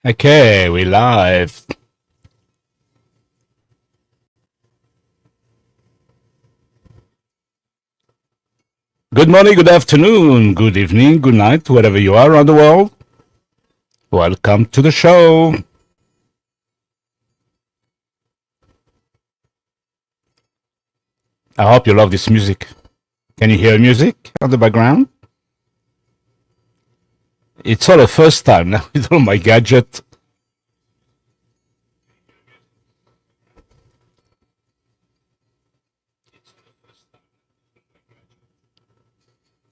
Okay, we live. Good morning, good afternoon, good evening, good night, wherever you are around the world. Welcome to the show. I hope you love this music. Can you hear music on the background? It's all the first time now with all my gadget.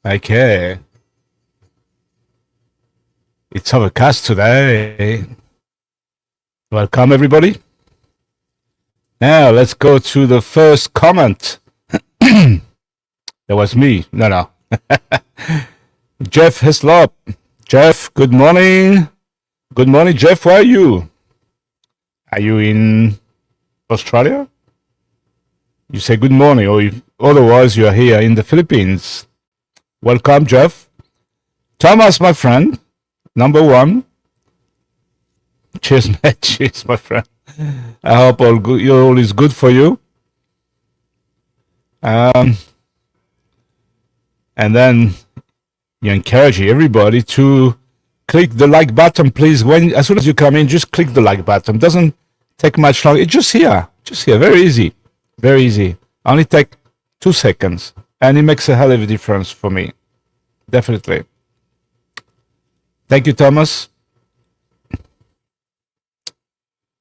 Okay. It's overcast today. Welcome, everybody. Now, let's go to the first comment. That was me. No. Jeff Hislop. Jeff, good morning. Good morning, Jeff. Where are you? Are you in Australia? You say good morning, or otherwise you are here in the Philippines. Welcome, Jeff. Thomas, my friend, number one. Cheers, mate. Cheers, my friend. I hope all is good for you. And then you encourage everybody to click the like button, please. As soon as you come in, just click the like button. Doesn't take much long. It's just here, very easy, very easy. Only take 2 seconds, and it makes a hell of a difference for me. Definitely. Thank you, Thomas.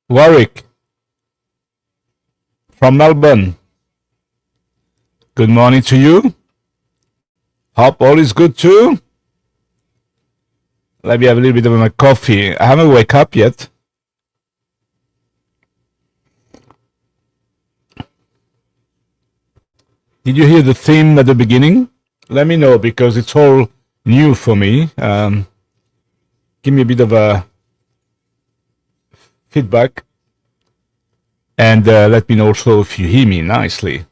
Warwick from Melbourne. Good morning to you. Hope all is good too. Let me have a little bit of my coffee. I haven't wake up yet. Did you hear the theme at the beginning? Let me know, because it's all new for me. Give me a bit of a feedback. And let me know also if you hear me nicely.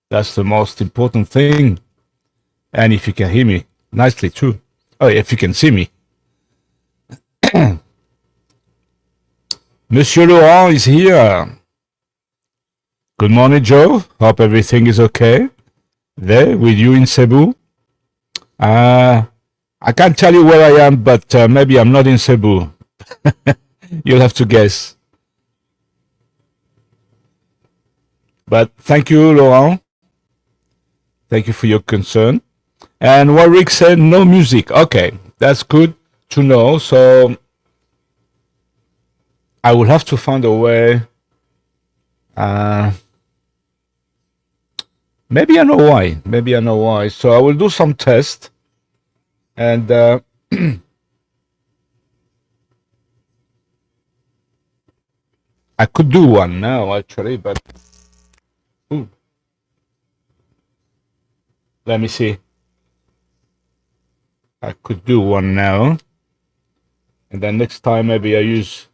That's the most important thing. And if you can hear me nicely too. Oh, if you can see me. Monsieur Laurent is here. Good morning, Joe. Hope everything is okay there with you in Cebu. I can't tell you where I am, but maybe I'm not in Cebu. You'll have to guess. But thank you, Laurent. Thank you for your concern. And Warwick said no music. Okay, that's good to know. So I will have to find a way. Maybe I know why. So I will do some tests. And I could do one now, actually, but let me see. I could do one now. And then next time maybe I use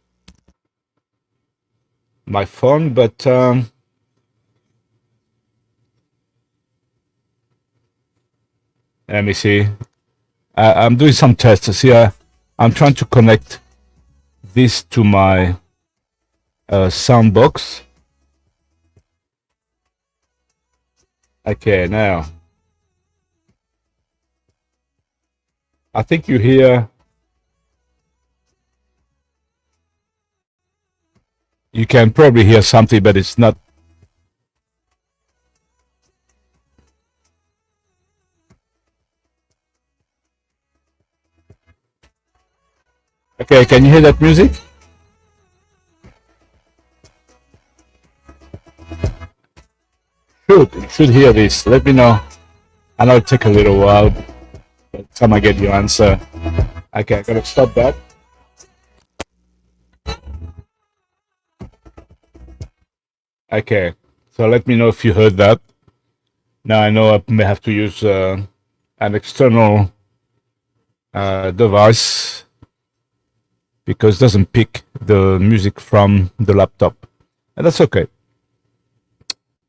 my phone, but let me see. I'm doing some tests here. I'm trying to connect this to my sound box. Okay, now I think you hear. You can probably hear something, but it's not. Okay, can you hear that music? should hear this. Let me know. I know it'll take a little while. By the time I get your answer. Okay, I gotta stop that. Okay, so let me know if you heard that. Now I know I may have to use an external device because it doesn't pick the music from the laptop, and that's okay.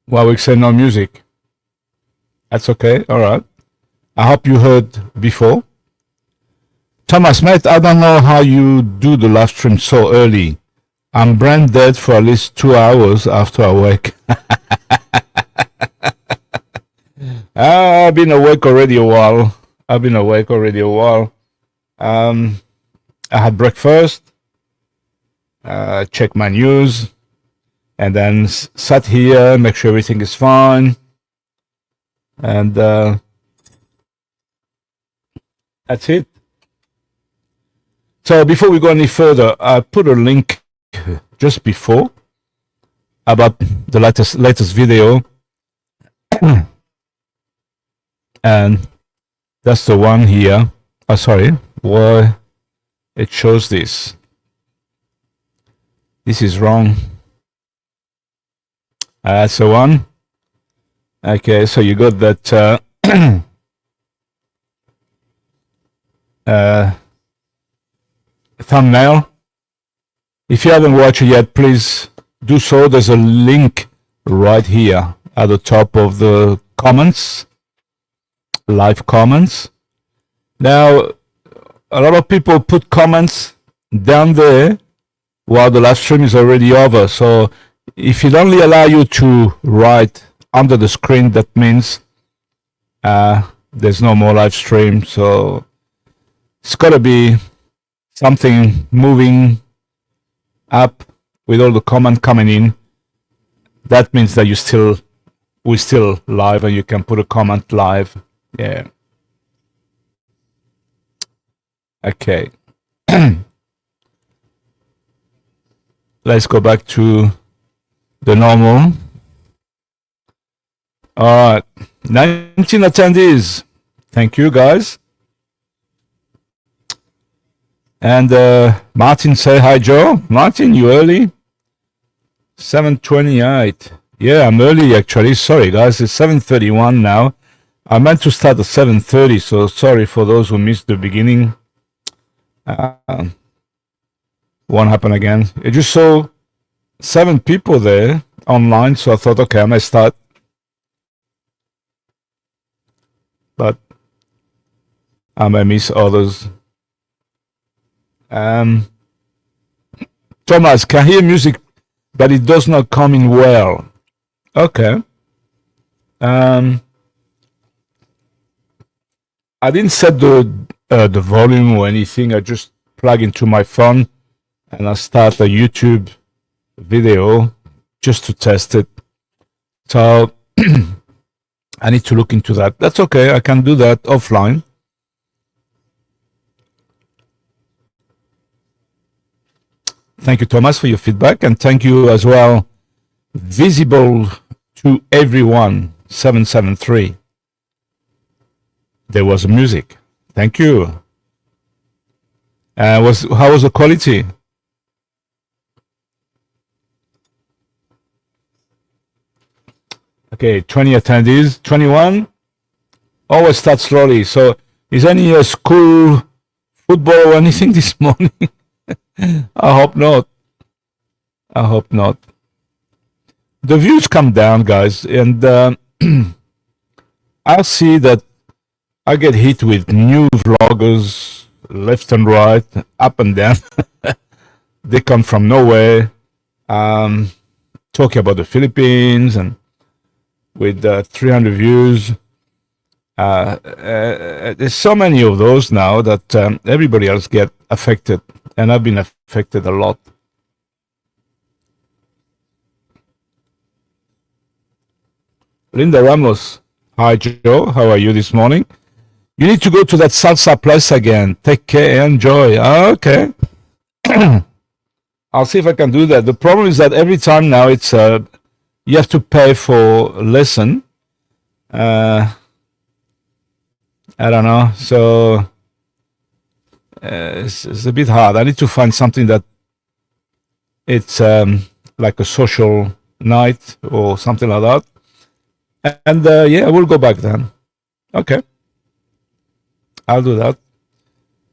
Well, we say no music. That's okay. All right. I hope you heard before. Thomas, mate, I don't know how you do the live stream so early. I'm brain dead for at least 2 hours after I wake. I've been awake already a while. I had breakfast, checked my news, and then sat here, make sure everything is fine. And that's it. So before we go any further, I put a link just before about the latest video, and that's the one here. Oh, sorry, why it shows this? This is wrong. That's the one. Okay, so you got that thumbnail. If you haven't watched it yet, please do so. There's a link right here at the top of the comments, live comments. Now, a lot of people put comments down there while the live stream is already over. So if it only allow you to write under the screen, that means there's no more live stream. So it's got to be something moving up with all the comment coming in. That means that we're still live, and you can put a comment live. Yeah. Okay. Let's go back to the normal. All right, 19 attendees. Thank you, guys. And Martin, say hi, Joe. Martin, you early? 7:28. Yeah, I'm early actually. Sorry, guys. It's 7:31 now. I meant to start at 7:30, so sorry for those who missed the beginning. Won't happen again. I just saw 7 people there online, so I thought, okay, I may start. But I may miss others. Thomas, can hear music, but it does not come in well. Okay. I didn't set the volume or anything. I just plug into my phone and I start a YouTube video just to test it. So I need to look into that. That's okay. I can do that offline. Thank you, Thomas, for your feedback, and thank you as well. Visible to everyone, 773. There was music. Thank you. How was the quality? Okay, 20 attendees. 21. Always start slowly. So, is any school football or anything this morning? I hope not. I hope not. The views come down, guys, and I see that I get hit with new vloggers left and right, up and down. They come from nowhere, talking about the Philippines, and with 300 views. There's so many of those now that everybody else get affected, and I've been affected a lot. Linda Ramos, hi Joe, how are you this morning? You need to go to that salsa place again. Take care and enjoy. Okay. I'll see if I can do that. The problem is that every time now it's you have to pay for lesson, Uh, I don't know. So it's a bit hard. I need to find something that it's like a social night or something like that. And yeah, we'll go back then. Okay, I'll do that.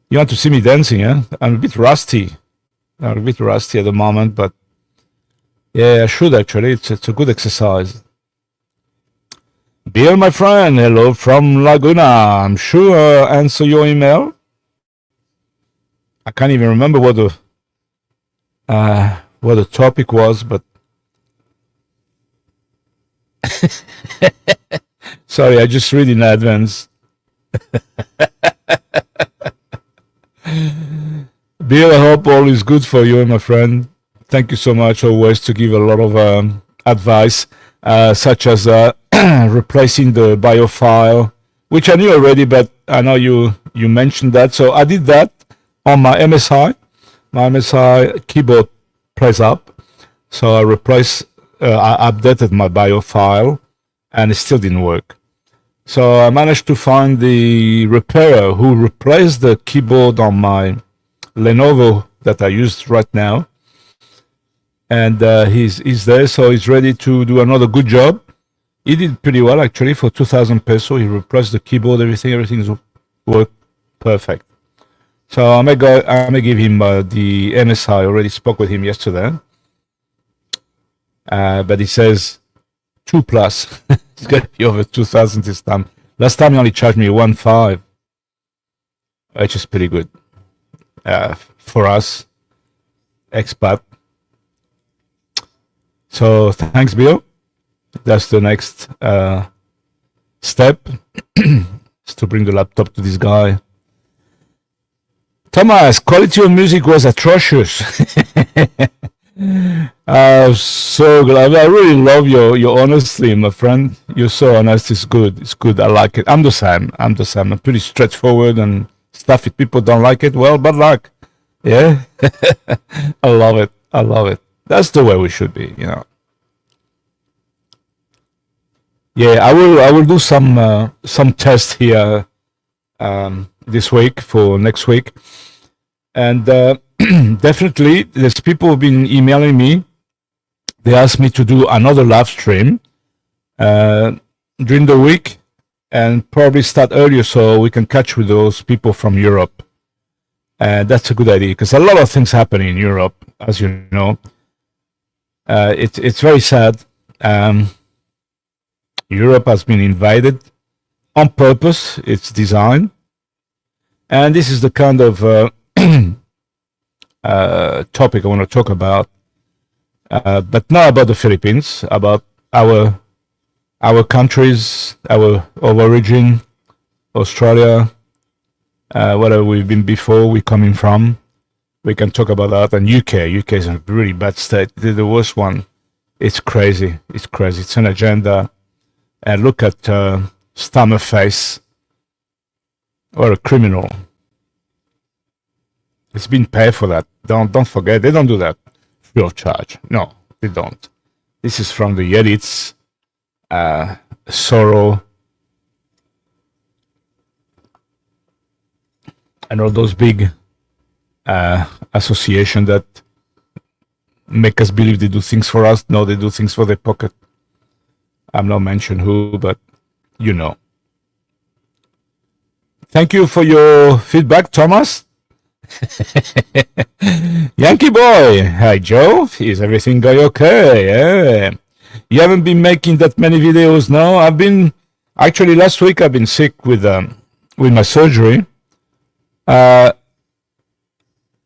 You want to see me dancing, yeah? I'm a bit rusty. I'm a bit rusty at the moment, but yeah, I should actually. It's a good exercise. Dear my friend, hello from Laguna. I'm sure I'll answer your email. I can't even remember what the topic was, but sorry, I just read in advance. Bill, I hope all is good for you, my friend. Thank you so much always to give a lot of advice, such as replacing the bio file, which I knew already, but I know you mentioned that. So I did that on my MSI. My MSI keyboard plays up. So I updated my bio file, and it still didn't work. So I managed to find the repairer who replaced the keyboard on my Lenovo that I use right now. And he's there, so he's ready to do another good job. He did pretty well, actually, for 2,000 peso. He replaced the keyboard, everything's worked perfect. So I may give him the MSI. I already spoke with him yesterday. But he says 2 plus. It's going to be over 2,000 this time. Last time he only charged me 1.5, which is pretty good for us, expat. So thanks, Bill. That's the next step, is to bring the laptop to this guy. Thomas, quality of music was atrocious. So glad. I really love your honesty, my friend. You're so honest. It's good. It's good. I like it. I'm the same. I'm pretty straightforward and stuff. If people don't like it, well, bad luck. Yeah. I love it. I love it. That's the way we should be, you know. Yeah, I will do some tests here this week for next week, and definitely there's people who've been emailing me. They asked me to do another live stream during the week, and probably start earlier so we can catch with those people from Europe. That's a good idea because a lot of things happen in Europe, as you know. It's very sad. Europe has been invaded on purpose. It's designed, and this is the kind of topic I want to talk about, but not about the Philippines, about our countries, our origin, Australia, where we've been before, we're coming from. We can talk about that. And UK is in a really bad state. The worst one. It's crazy. It's crazy. It's an agenda. And look at Stammer Face. What a criminal. It's been paid for that. Don't forget, they don't do that free of charge. No, they don't. This is from the edits, Sorrow, and all those big associations that make us believe they do things for us. No, they do things for their pocket. I'm not mentioning who, but you know. Thank you for your feedback, Thomas. Yankee boy, hi Joe. Is everything going okay? Yeah. You haven't been making that many videos now. I've been actually last week. I've been sick with my surgery.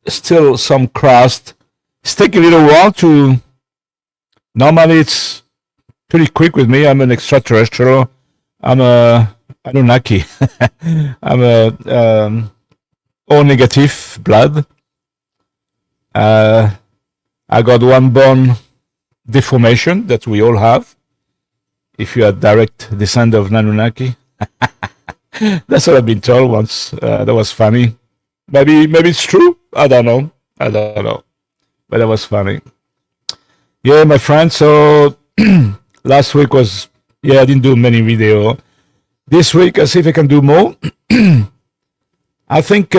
Still some crust. It's taking a little while to. Normally it's pretty quick with me. I'm an extraterrestrial. I'm a Anunnaki. I'm a O negative blood. I got one bone deformation that we all have. If you are direct descendant of Anunnaki, that's what I've been told once. That was funny. Maybe it's true. I don't know. But that was funny. Yeah, my friend. So last week was Yeah, I didn't do many video this week. I'll see if I can do more. I think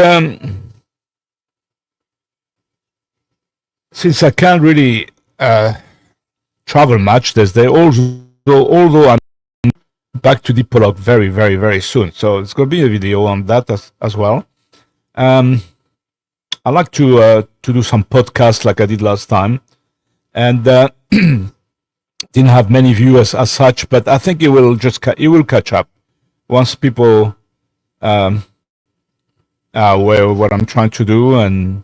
since I can't really travel much, although I'm back to Dipolog very, very, very soon. So it's going to be a video on that as well. I like to do some podcasts like I did last time, and didn't have many viewers as such, but I think it will catch up once people are aware of what I'm trying to do, and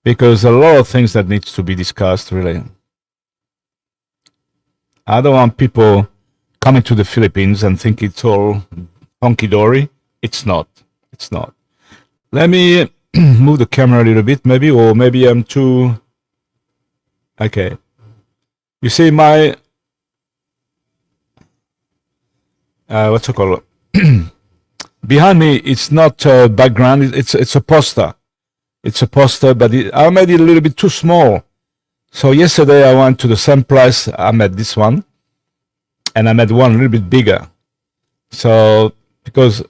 because a lot of things that needs to be discussed. Really, I don't want people coming to the Philippines and think it's all honky dory. It's not. It's not. Let me move the camera a little bit, maybe, or maybe I'm too. Okay. You see my what's it called? Behind me, it's not background. It's a poster. It's a poster, but I made it a little bit too small. So yesterday I went to the same place. I made this one, and I made one a little bit bigger. So because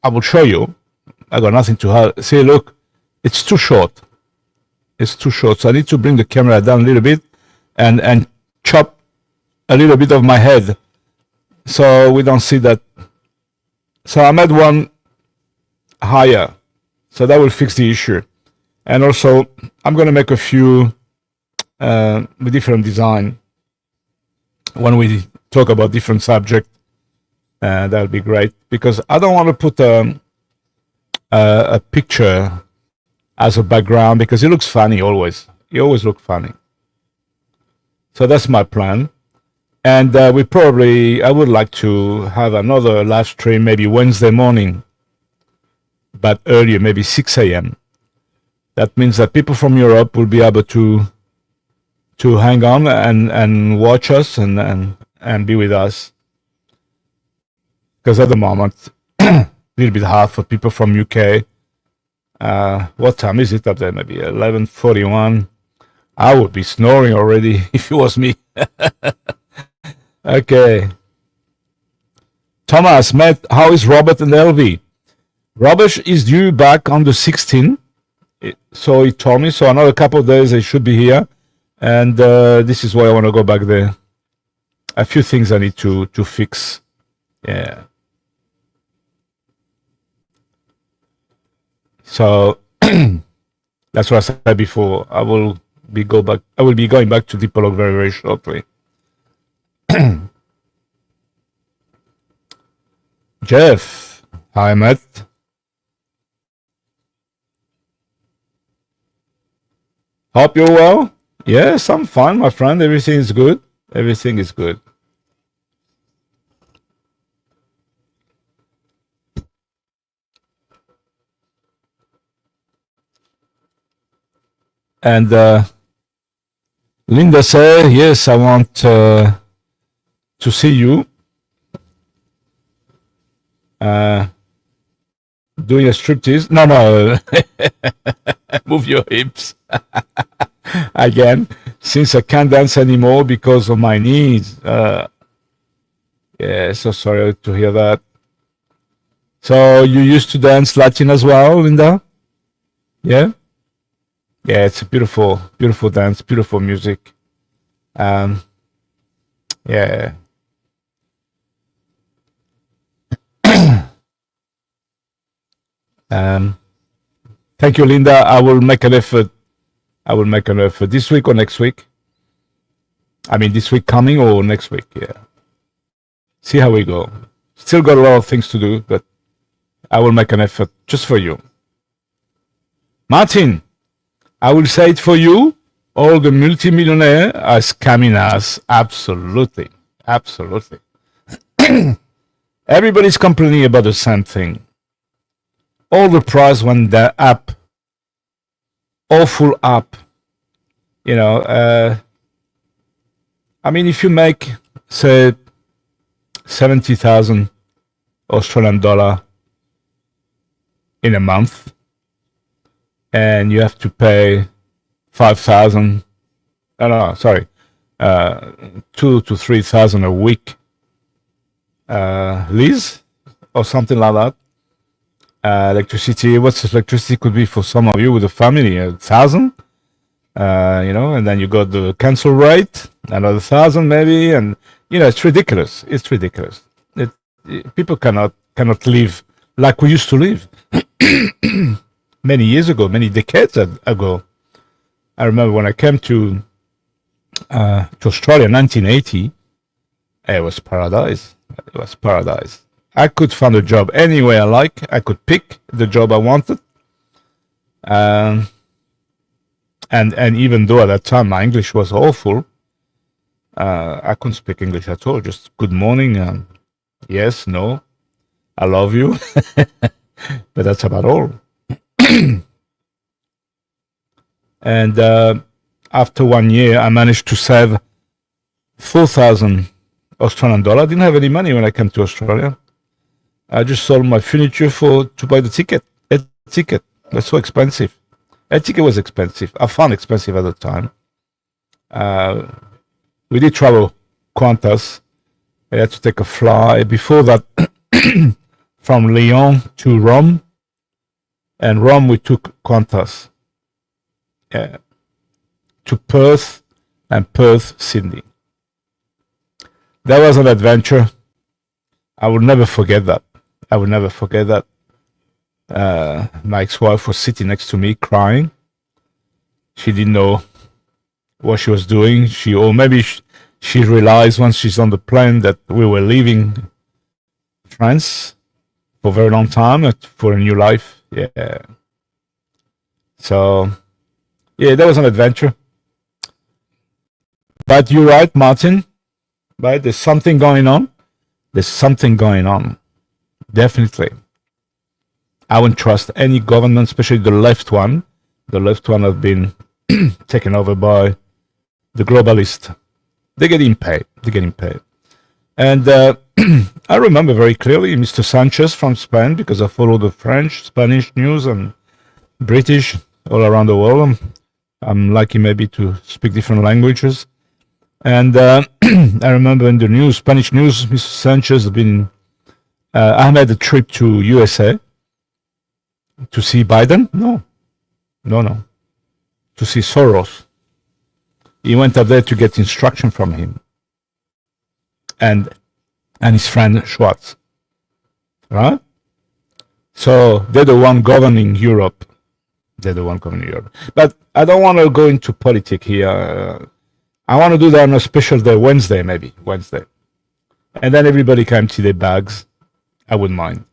I will show you, I got nothing to hide. See, look, it's too short. It's too short. So I need to bring the camera down a little bit and chop a little bit of my head so we don't see that. So I made one higher, so that will fix the issue. And also I'm going to make a few with different design when we talk about different subject. That'll be great, because I don't want to put a picture as a background, because it looks funny always. You always look funny. So that's my plan. And I would like to have another live stream maybe Wednesday morning, but earlier, maybe 6 a.m. That means that people from Europe will be able to hang on and watch us and be with us. Because at the moment, a little bit hard for people from UK. What time is it up there? Maybe 11:41. I would be snoring already if it was me. Okay. Thomas, Matt, how is Robert and LV? Robert is due back on the 16th. So he told me. So another couple of days they should be here. And this is why I want to go back there. A few things I need to fix. Yeah. So that's what I said before. I will be going back to Dipolog very, very shortly. Jeff, hi Matt. Hope you're well. Yes, I'm fine, my friend. Everything is good. Everything is good. And Linda said, yes, I want to see you doing a striptease. No. Move your hips. Again, since I can't dance anymore because of my knees. Yeah, so sorry to hear that. So you used to dance Latin as well, Linda? Yeah? Yeah, it's a beautiful, beautiful dance, beautiful music. Yeah. Thank you, Linda. I will make an effort. This week or next week. I mean, this week coming or next week. Yeah. See how we go. Still got a lot of things to do, but I will make an effort just for you. Martin, I will say it for you. All the multimillionaires are scamming us. Absolutely. Absolutely. Everybody's complaining about the same thing. All the price went up. Awful up. You know, I mean, if you make, say, 70,000 Australian dollar in a month, and you have to pay 5,000, 2,000 to 3,000 a week Liz, or something like that. Electricity, what's electricity could be for some of you with a family, 1,000, and then you got the cancel rate, another 1,000 maybe, and it's ridiculous. It's ridiculous. People cannot live like we used to live many years ago, many decades ago. I remember when I came to Australia in 1980, it was paradise. It was paradise. I could find a job anywhere I like. I could pick the job I wanted. And even though at that time my English was awful, I couldn't speak English at all. Just good morning, yes, no, I love you. But that's about all. And after 1 year, I managed to save 4,000 Australian dollar. I didn't have any money when I came to Australia. I just sold my furniture to buy the ticket. A ticket. That's so expensive. A ticket was expensive. I found expensive at the time. We did travel Qantas. I had to take a flight. Before that, from Lyon to Rome. And Rome, we took Qantas to Perth, and Perth, Sydney. That was an adventure. I will never forget that. I will never forget that. My ex-wife was sitting next to me crying. She didn't know what she was doing. She realized once she's on the plane that we were leaving France for a very long time, for a new life. Yeah. So, yeah, that was an adventure. But you're right, Martin. Right? There's something going on. There's something going on. Definitely. I wouldn't trust any government, especially the left one. The left one have been taken over by the globalists. They're getting paid. They're getting paid. And I remember very clearly Mr. Sanchez from Spain, because I follow the French, Spanish news and British all around the world. I'm lucky maybe to speak different languages. And I remember in the news, Spanish news, Mr. Sanchez has been, I made a trip to USA to see Biden. No. To see Soros. He went up there to get instruction from him. And his friend Schwartz. Right? So they're the one governing Europe. But I don't want to go into politics here. I want to do that on a special day, Wednesday maybe. And then everybody can empty their bags. I wouldn't mind.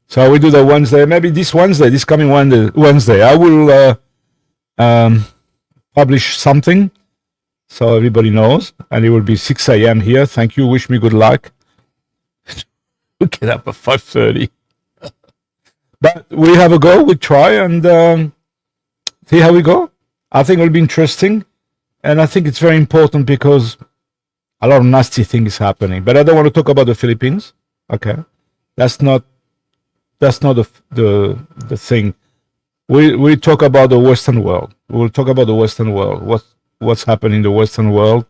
So we do that Wednesday. Maybe this coming Wednesday, I will publish something so everybody knows. And it will be 6 a.m. here. Thank you. Wish me good luck. We get up at 5:30. But we have a go. We try and see how we go. I think it will be interesting. And I think it's very important because a lot of nasty things happening. But I don't want to talk about the Philippines. Okay, that's not the thing. We talk about the Western world. We'll talk about the Western world. What's happening in the Western world?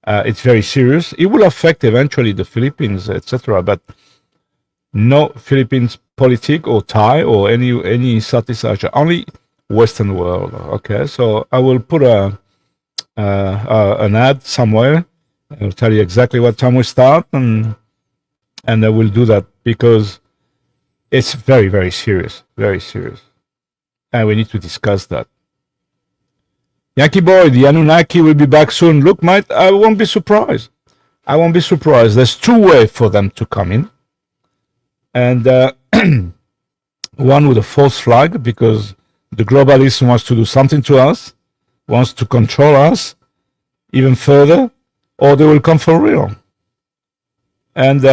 It's very serious. It will affect eventually the Philippines, etc. But no Philippines politic or Thai or any Southeast Asia. Only Western world. Okay, so I will put an ad somewhere. I'll tell you exactly what time we start, and I will do that because it's very, very serious, and we need to discuss that. Yankee boy, the Anunnaki will be back soon. Look, mate, I won't be surprised. There's two ways for them to come in, and one with a false flag because the globalist wants to do something to us, wants to control us even further, or they will come for real. And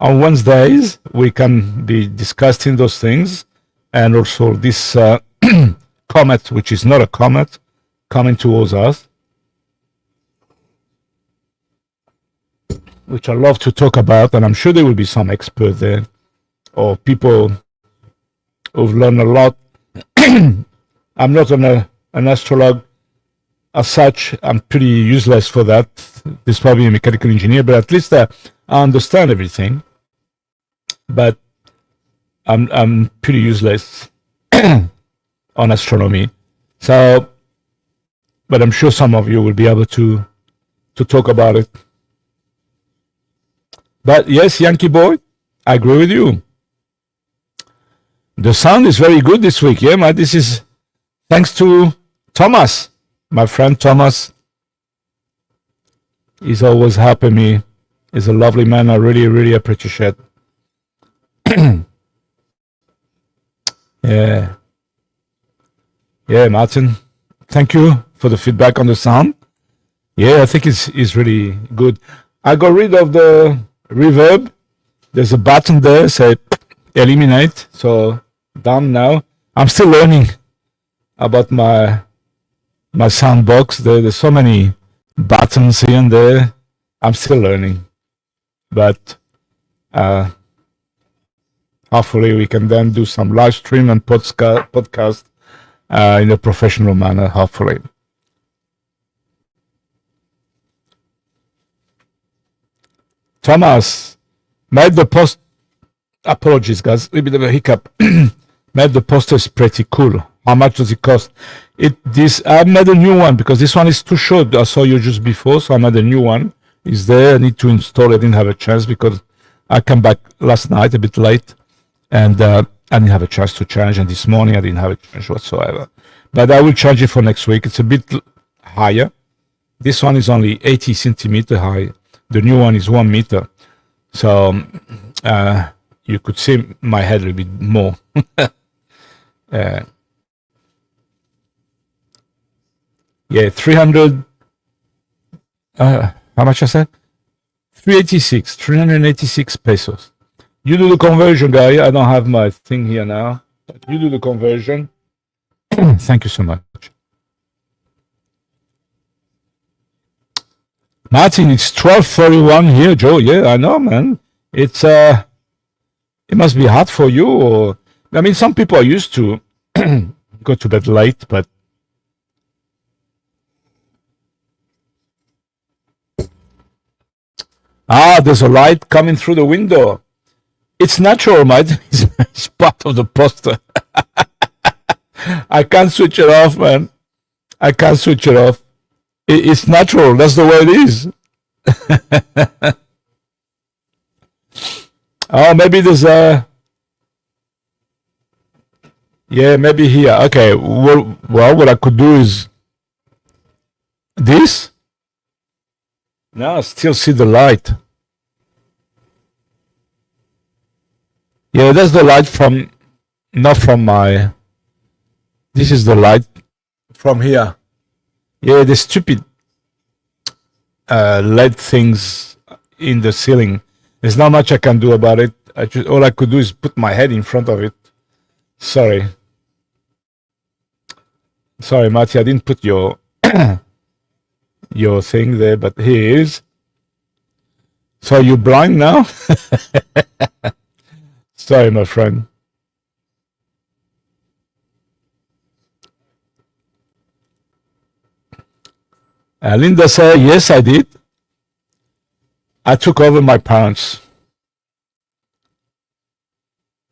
on Wednesdays, we can be discussing those things, and also this comet, which is not a comet, coming towards us, which I love to talk about, and I'm sure there will be some expert there, or people who've learned a lot. I'm not an astrologer. as such, I'm pretty useless for that. This is probably a mechanical engineer, but at least I understand everything. But I'm pretty useless on astronomy. So, but I'm sure some of you will be able to talk about it. But yes, Yankee boy, I agree with you. The sound is very good this week. Yeah, man. This is thanks to Thomas, my friend Thomas. He's always helping me. He's a lovely man. I really, really appreciate. Yeah. Yeah, Martin. Thank you for the feedback on the sound. Yeah, I think it's really good. I got rid of the reverb. There's a button there, say eliminate. So done now. I'm still learning about my sound box. There's so many buttons here and there. I'm still learning. But hopefully we can then do some live stream and podcast in a professional manner, hopefully. Thomas made the post. Apologies, guys. A bit of a hiccup. Made the posters pretty cool. How much does it cost? I made a new one because this one is too short. I saw you just before, so I made a new one. It's there. I need to install it. I didn't have a chance because I came back last night a bit late, and I didn't have a chance to change. And this morning I didn't have a chance whatsoever. But I will charge it for next week. It's a bit higher. This one is only 80 centimeter high. The new one is 1 meter. So you could see my head a little bit more. Yeah, 300. How much I said? 386 pesos. You do the conversion, guy. I don't have my thing here now. You do the conversion. Thank you so much. Martin, it's 12:41 here, Joe. Yeah, I know, man. It must be hard for you, or I mean, some people are used to go to bed late, but there's a light coming through the window. It's natural, mate. It's part of the poster. I can't switch it off, man. I can't switch it off. It's natural. That's the way it is. Oh, maybe there's a. Yeah, maybe here. Okay. Well, what I could do is this. Now I still see the light. Yeah, that's the light from, not from my. This is the light from here. Yeah, the stupid LED things in the ceiling. There's not much I can do about it. All I could do is put my head in front of it. Sorry, Marty, I didn't put your your thing there, but here it is. So you blind now? Sorry, my friend. Linda said, yes, I did. I took over my parents.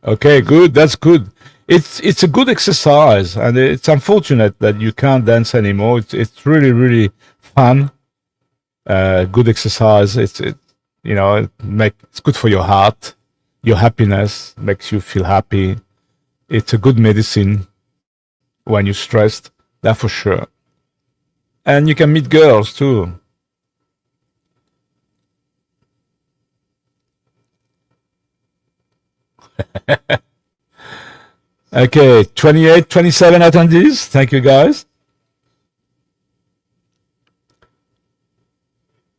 Okay, good. That's good. It's a good exercise, and it's unfortunate that you can't dance anymore. It's really, really fun. Good exercise. It's good for your heart, your happiness, makes you feel happy. It's a good medicine when you're stressed. That for sure. And you can meet girls too. Okay, 28, 27 attendees. Thank you, guys.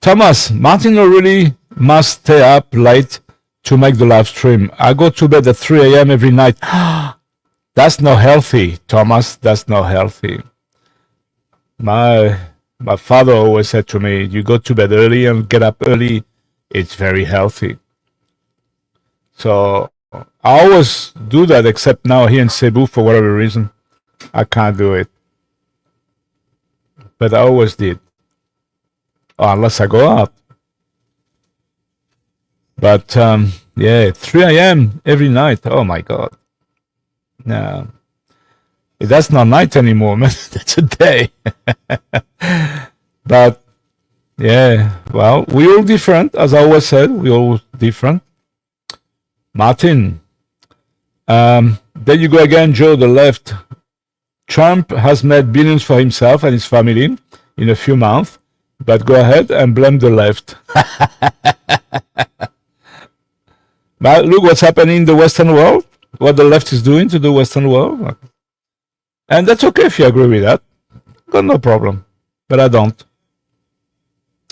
Thomas, Martin really must stay up late to make the live stream. I go to bed at 3 a.m. every night. That's not healthy, Thomas. That's not healthy. My father always said to me, you go to bed early and get up early. It's very healthy. So I always do that, except now here in Cebu, for whatever reason, I can't do it. but I always did. Unless I go out. But yeah, 3 a.m. every night. Oh my God. No. That's not night anymore, man. That's a day. But yeah, well, we all different, as I always said, we all different. Martin, there you go again, Joe, the left. Trump has made billions for himself and his family in a few months, but go ahead and blame the left. But look what's happening in the Western world, what the left is doing to the Western world. And that's okay if you agree with that. Got no problem. But I don't.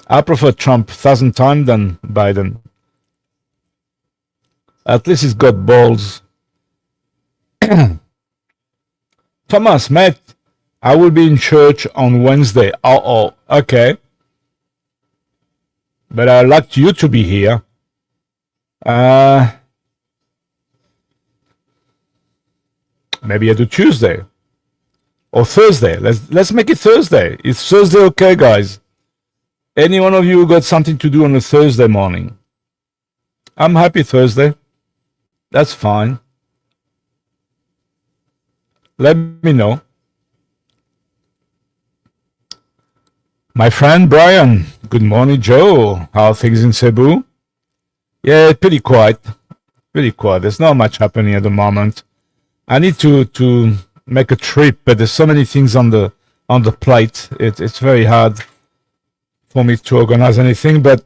I prefer Trump 1,000 times than Biden. At least he's got balls. Thomas, mate, I will be in church on Wednesday. Oh, okay. But I'd like you to be here. Maybe I do Tuesday or Thursday. Let's make it Thursday. Is Thursday okay, guys? Any one of you got something to do on a Thursday morning? I'm happy Thursday. That's fine. Let me know. My friend Brian, good morning, Joe. How are things in Cebu? Yeah, pretty quiet. Pretty quiet. There's not much happening at the moment. I need to make a trip, but there's so many things on the plate. It's very hard for me to organize anything, but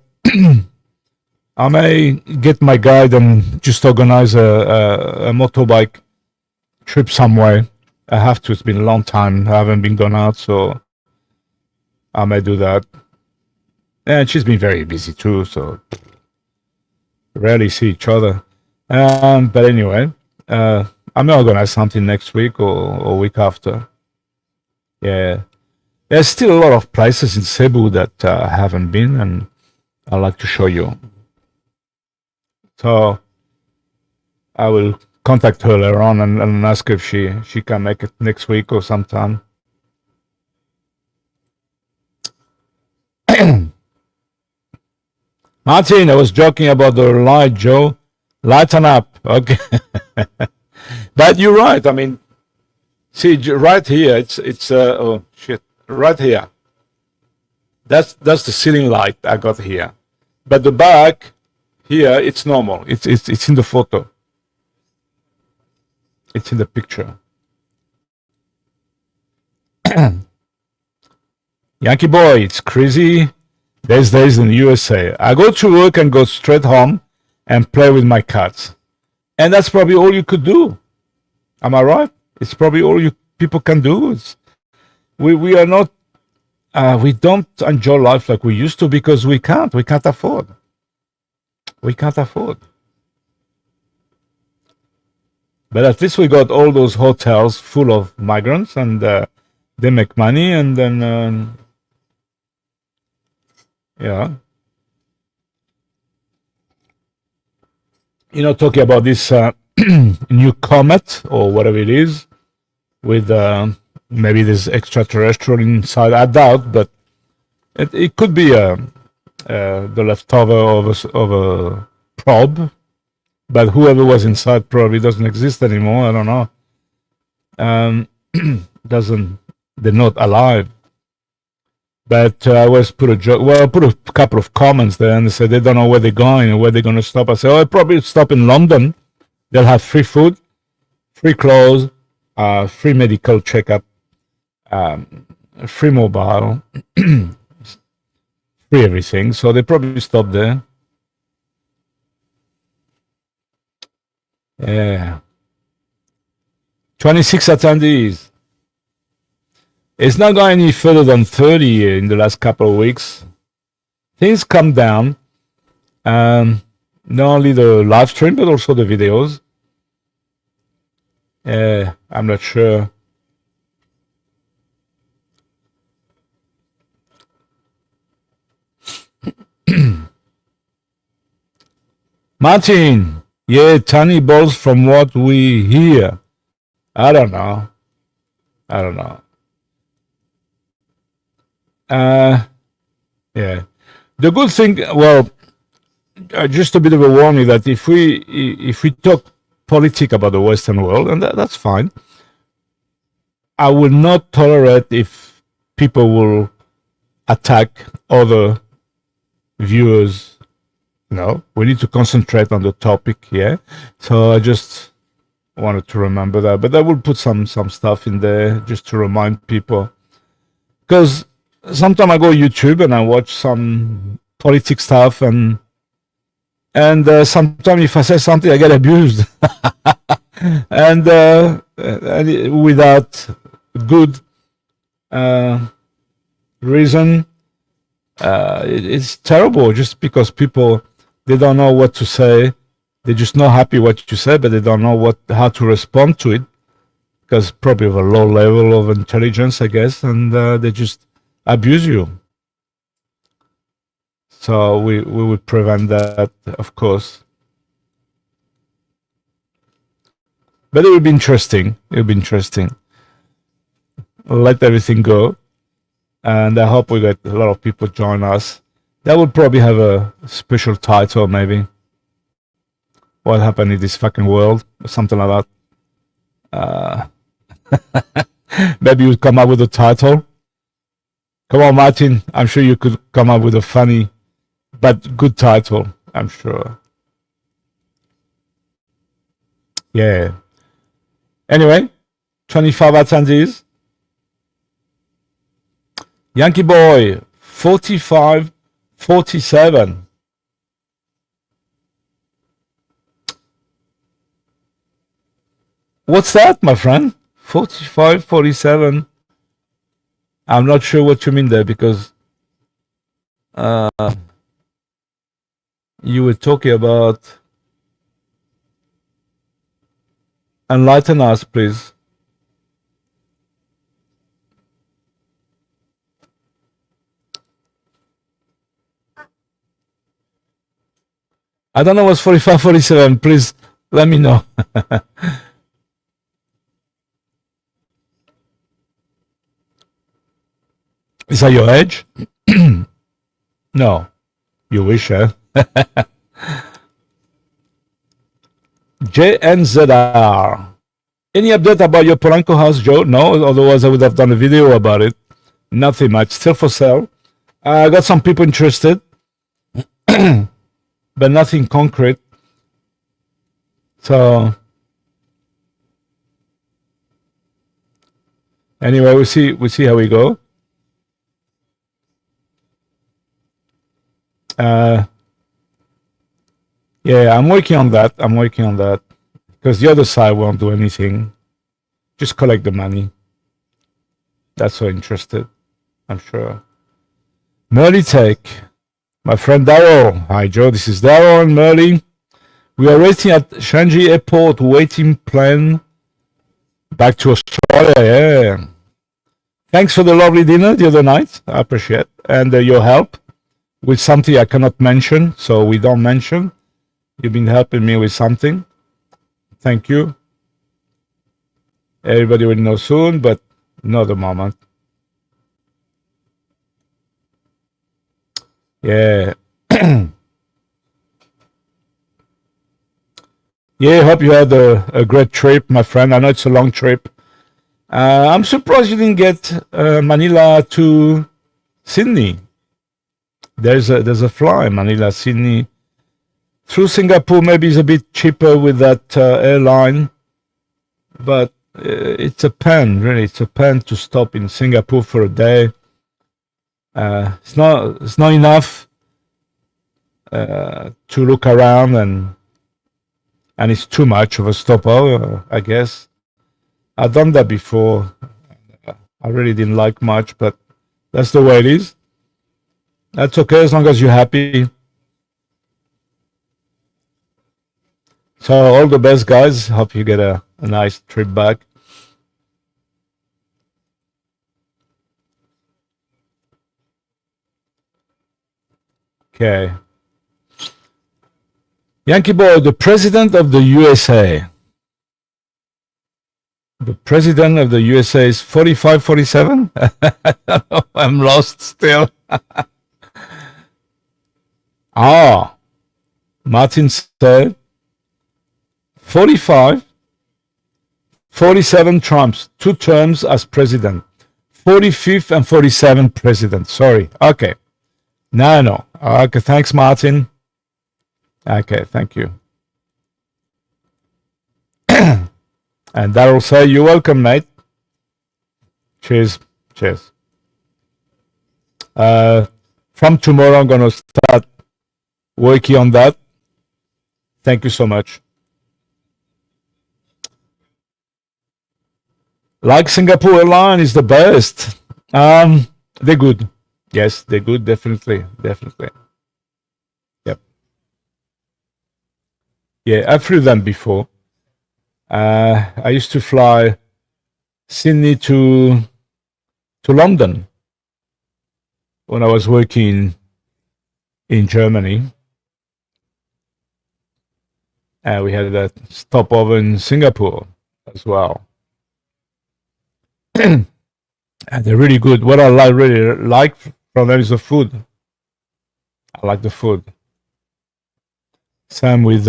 I may get my guide and just organize a motorbike trip somewhere. I have to. It's been a long time. I haven't been gone out, so I may do that. And she's been very busy too, so rarely see each other. But anyway, I may organize something next week or week after. Yeah. There's still a lot of places in Cebu that I haven't been, and I'd like to show you. So I will contact her later on and ask her if she can make it next week or sometime. Martin, I was joking about the light, Joe. Lighten up, okay. But you're right. I mean, see, right here, it's oh shit, right here. That's the ceiling light I got here. But the back here, it's normal. It's in the photo. It's in the picture. Yankee boy, it's crazy. There's days in the USA. I go to work and go straight home and play with my cats. And that's probably all you could do. Am I right? It's probably all you people can do. We are not, we don't enjoy life like we used to because we can't afford. We can't afford. But at least we got all those hotels full of migrants, and they make money, and then, yeah. You know, talking about this new comet or whatever it is, with maybe this extraterrestrial inside. I doubt, but it could be the leftover of a probe. But whoever was inside probably doesn't exist anymore. I don't know. They're not alive. But I always put a joke. Well, I put a couple of comments there, and they said they don't know where they're going and where they're going to stop. I said, I'll probably stop in London. They'll have free food, free clothes, free medical checkup, free mobile, free everything. So they probably stop there. Yeah. 26 attendees. It's not going any further than 30 in the last couple of weeks. Things come down. Not only the live stream, but also the videos. I'm not sure. Martin, yeah, tiny balls from what we hear. I don't know. Uh, yeah. The good thing, well, just a bit of a warning that if we talk politics about the Western world, and that's fine, I will not tolerate if people will attack other viewers. No, we need to concentrate on the topic. Yeah. So I just wanted to remember that, but I will put some stuff in there just to remind people, because sometimes I go YouTube and I watch some politics stuff, and sometimes if I say something, I get abused, and without good reason. It's terrible just because people, they don't know what to say. They're just not happy what you say, but they don't know how to respond to it, because probably of a low level of intelligence, I guess, and they just abuse you. So we would prevent that, of course. But it will be interesting. It will be interesting. Let everything go, and I hope we get a lot of people join us. That would probably have a special title, maybe. What happened in this fucking world, or something like that. Maybe you'd come up with a title. Come on, Martin. I'm sure you could come up with a funny but good title. I'm sure. Yeah. Anyway, 25 attendees. Yankee Boy, 45, 47. What's that, my friend? 45, 47. I'm not sure what you mean there, because you were talking about. Enlighten us, please. I don't know what's 45, 47. Please let me know. Is that your age? No. You wish, eh? JNZR. Any update about your Polanco house, Joe? No, otherwise I would have done a video about it. Nothing much. Still for sale. I got some people interested, but nothing concrete. So anyway, we see how we go. Yeah, I'm working on that. Because the other side won't do anything. Just collect the money. That's so interested, I'm sure. Merly Take. My friend Daryl. Hi, Joe. This is Daryl and Merly. We are waiting at Shanghai Airport, waiting plane back to Australia. Yeah. Thanks for the lovely dinner the other night. I appreciate it. And your help with something I cannot mention, so we don't mention. You've been helping me with something. Thank you. Everybody will know soon, but not the moment. Yeah. Yeah, hope you had a great trip, my friend. I know it's a long trip. I'm surprised you didn't get Manila to Sydney. There's a fly, Manila, Sydney. Through Singapore, maybe it's a bit cheaper with that airline, but it's a pain, really. It's a pain to stop in Singapore for a day. It's not enough to look around, and it's too much of a stopover, I guess. I've done that before. I really didn't like much, but that's the way it is. That's okay as long as you're happy. So all the best, guys. Hope you get a nice trip back. Okay. Yankee Boy, the president of the USA. The president of the USA is 45, 47? I'm lost still. Martin said 45, 47 Trumps, 2 terms as president. 45th and 47th president. Sorry. Okay. No. Okay, thanks, Martin. Okay, thank you. And Daryl say, you're welcome, mate. Cheers. From tomorrow, I'm going to start working on that. Thank you so much. Like Singapore Airline is the best. They're good. Yes, they're good. Definitely. Yep. Yeah, I flew them before. I used to fly Sydney to London when I was working in Germany. And we had a stopover in Singapore as well. And they're really good. What I really like from them is the food. I like the food. Same with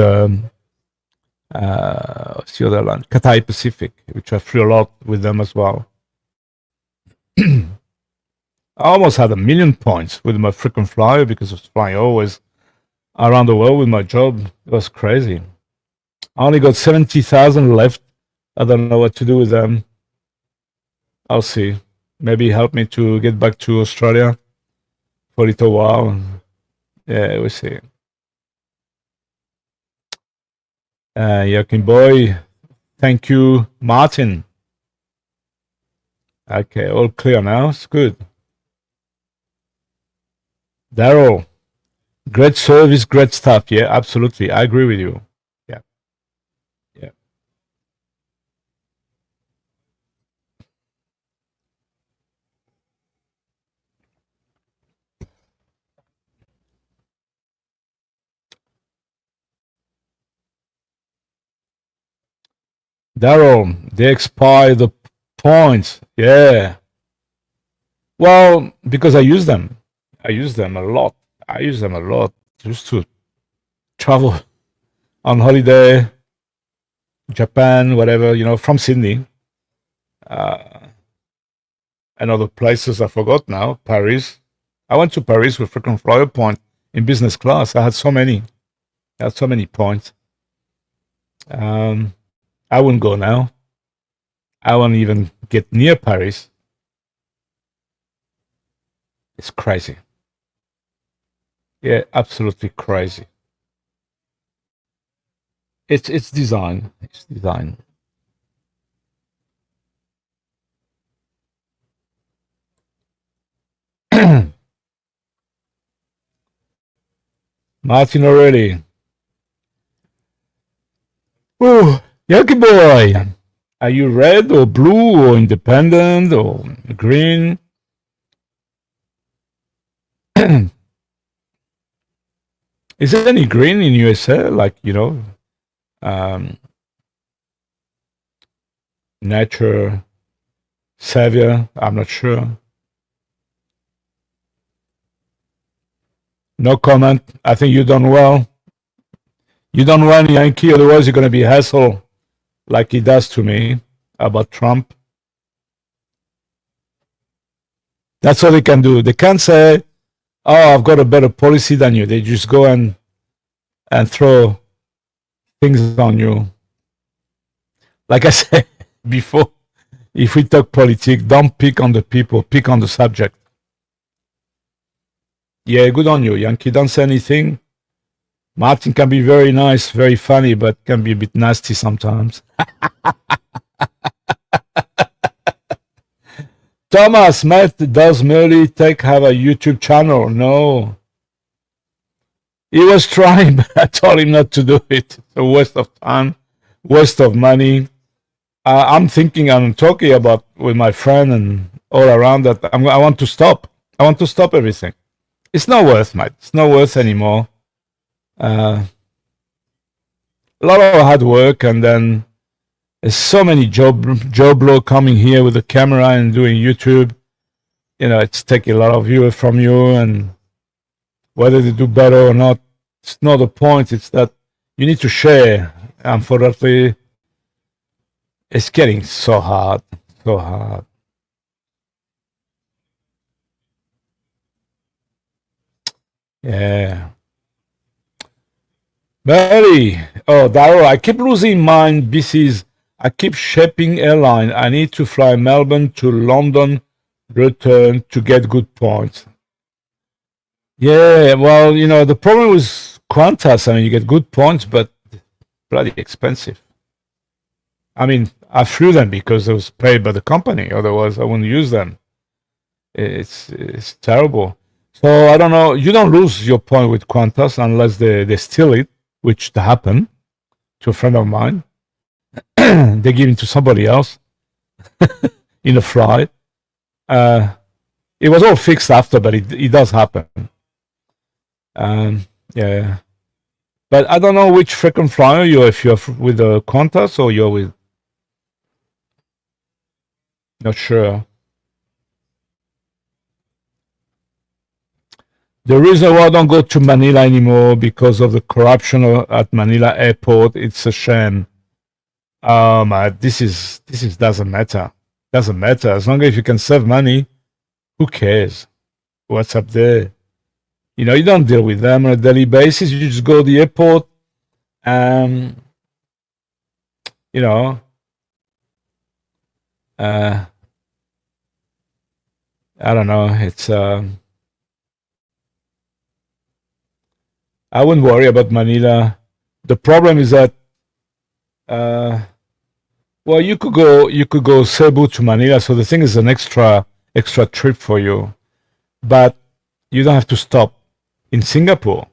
what's the other line? Cathay Pacific, which I flew a lot with them as well. I almost had 1 million points with my frequent flyer because I was flying always around the world with my job. It was crazy. I only got 70,000 left. I don't know what to do with them. I'll see. Maybe help me to get back to Australia for a little while. Yeah, we'll see. Yoking boy, thank you, Martin. Okay, all clear now. It's good. Daryl, great service, great stuff. Yeah, absolutely. I agree with you. Yeah. Daryl, they expire the points. Yeah. Well, because I use them. I use them a lot. Just to travel on holiday, Japan, whatever, from Sydney. And other places I forgot now. Paris. I went to Paris with frequent flyer point in business class. I had so many. Points. I wouldn't go now. I won't even get near Paris. It's crazy. Yeah, absolutely crazy. It's design. Martin already. Oh, Yucky boy. Are you red or blue or independent or green? Is there any green in USA? Like, nature savior? I'm not sure. No comment. I think you done well. You done well, Yankee. Otherwise, you're going to be hassle like he does to me about Trump. That's all they can do. They can't say, "Oh, I've got a better policy than you." They just go and throw things on you. Like I said before, if we talk politics, don't pick on the people, pick on the subject. Yeah, good on you, Yankee. Don't say anything. Martin can be very nice, very funny, but can be a bit nasty sometimes. Thomas, Matt, does merely have a YouTube channel? No. He was trying, but I told him not to do it. It's a waste of time, waste of money. I'm talking about with my friend and all around that I want to stop. I want to stop everything. It's not worth, mate. It's not worth anymore. A lot of hard work, and then There's so many Joe Blow coming here with a camera and doing YouTube. You know, it's taking a lot of viewers from you, and whether they do better or not, it's not the point. It's that you need to share. Unfortunately, it's getting so hard, so hard. Yeah. Mary, oh, Daryl, I keep losing mine. BC's. I keep shipping airline. I need to fly Melbourne to London, return to get good points. Yeah, well, you know, the problem with Qantas, I mean, you get good points, but bloody expensive. I mean, I flew them because it was paid by the company. Otherwise, I wouldn't use them. It's terrible. So I don't know. You don't lose your point with Qantas unless they steal it, which happened to a friend of mine. They give it to somebody else in a flight. It was all fixed after, but it does happen. Yeah. But I don't know which frequent flyer you're, if you're with the Qantas or you're with. Not sure. The reason why I don't go to Manila anymore because of the corruption at Manila airport. It's a shame. This doesn't matter. Doesn't matter as long as you can save money. Who cares? What's up there? You know, you don't deal with them on a daily basis. You just go to the airport, and you know, I don't know. It's I wouldn't worry about Manila. The problem is that well, you could go Cebu to Manila. So the thing is an extra trip for you, but you don't have to stop in Singapore.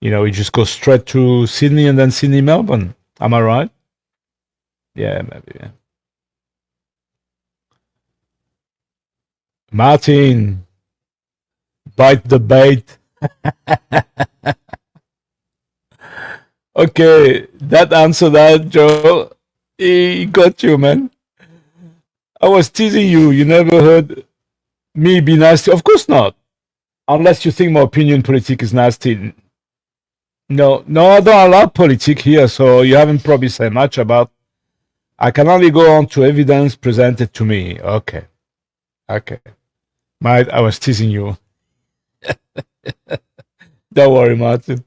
You know, you just go straight to Sydney and then Sydney Melbourne. Am I right? Yeah, maybe. Yeah. Martin, bite the bait. Okay, that answer that, Joe. He got you, man. I was teasing you. You never heard me be nasty. Of course not. Unless you think my opinion politic is nasty. No, I don't allow politic here, so you haven't probably said much about. I can only go on to evidence presented to me. Okay. I was teasing you. Don't worry, Martin.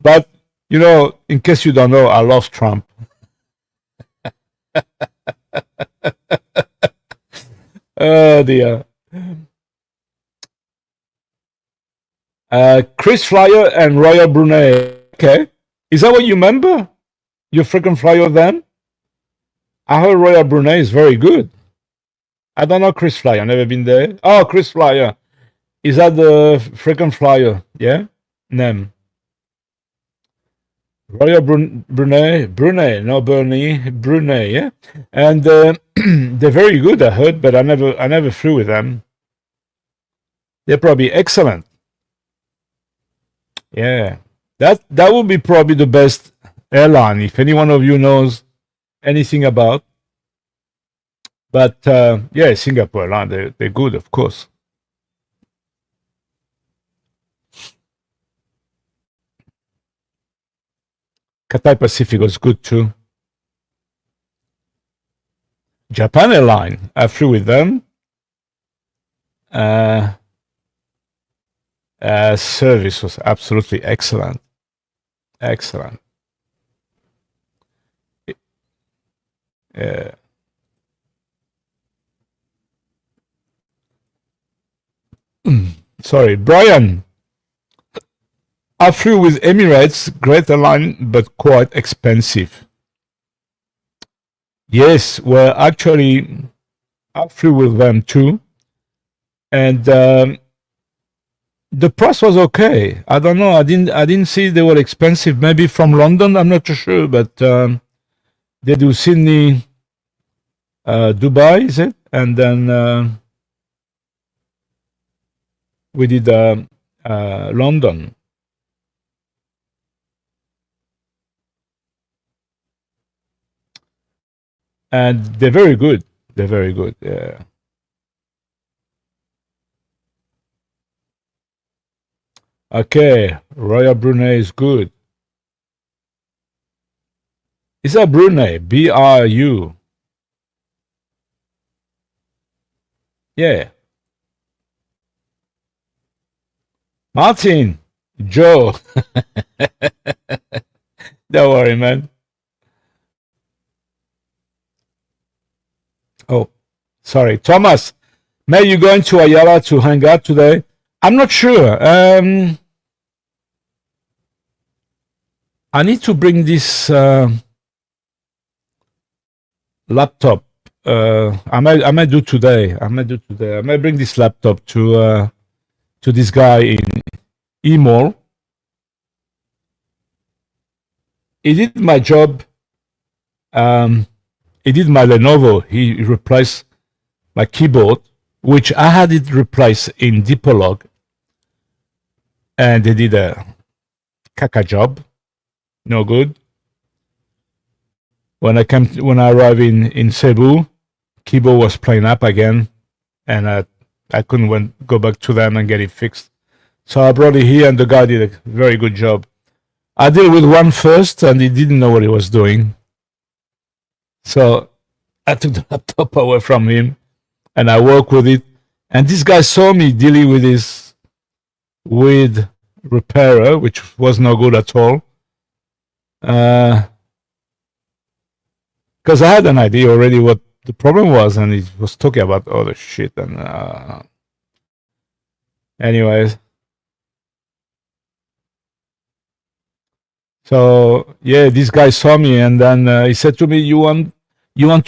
But, you know, in case you don't know, I love Trump. Oh, dear. Chris Flyer and Royal Brunei. Okay. Is that what you remember? You freaking Flyer then? I heard Royal Brunei is very good. I don't know Chris Flyer. Never been there. Oh, Chris Flyer. Is that the freaking Flyer? Yeah? Name. Royal Brunei, no Brunei, yeah? And they're very good, I heard, but I never flew with them. They're probably excellent. Yeah, that would be probably the best airline if any one of you knows anything about. But yeah, Singapore Airline, they're good, of course. Cathay Pacific was good too. Japan Airline, I flew with them. Service was absolutely excellent. Excellent. Yeah. Sorry, Brian. I flew with Emirates, great airline, but quite expensive. Yes, well, actually, I flew with them too, and the price was okay. I don't know. I didn't see they were expensive. Maybe from London, I'm not too sure, but they do Sydney, Dubai, is it? And then we did London. and they're very good. They're very good. Yeah. Okay, Royal Brunei is good. Is that Brunei? BRU. Yeah. Martin, Joe. Don't worry, man. Oh, sorry. Thomas, may you going to Ayala to hang out today? I'm not sure. I need to bring this laptop. I might do today. I might bring this laptop to this guy in E-Mall. He did my job. He did my Lenovo. He replaced my keyboard, which I had it replaced in Dipolog, and they did a caca job. No good. When I arrived in Cebu, keyboard was playing up again, and I couldn't go back to them and get it fixed. So I brought it here, and the guy did a very good job. I dealt with one first, and he didn't know what he was doing. So I took the laptop away from him, and I worked with it. And this guy saw me dealing with this weird repairer, which was no good at all. Because I had an idea already what the problem was, and he was talking about other shit. And anyways, so yeah, this guy saw me, and then he said to me, "You want to you want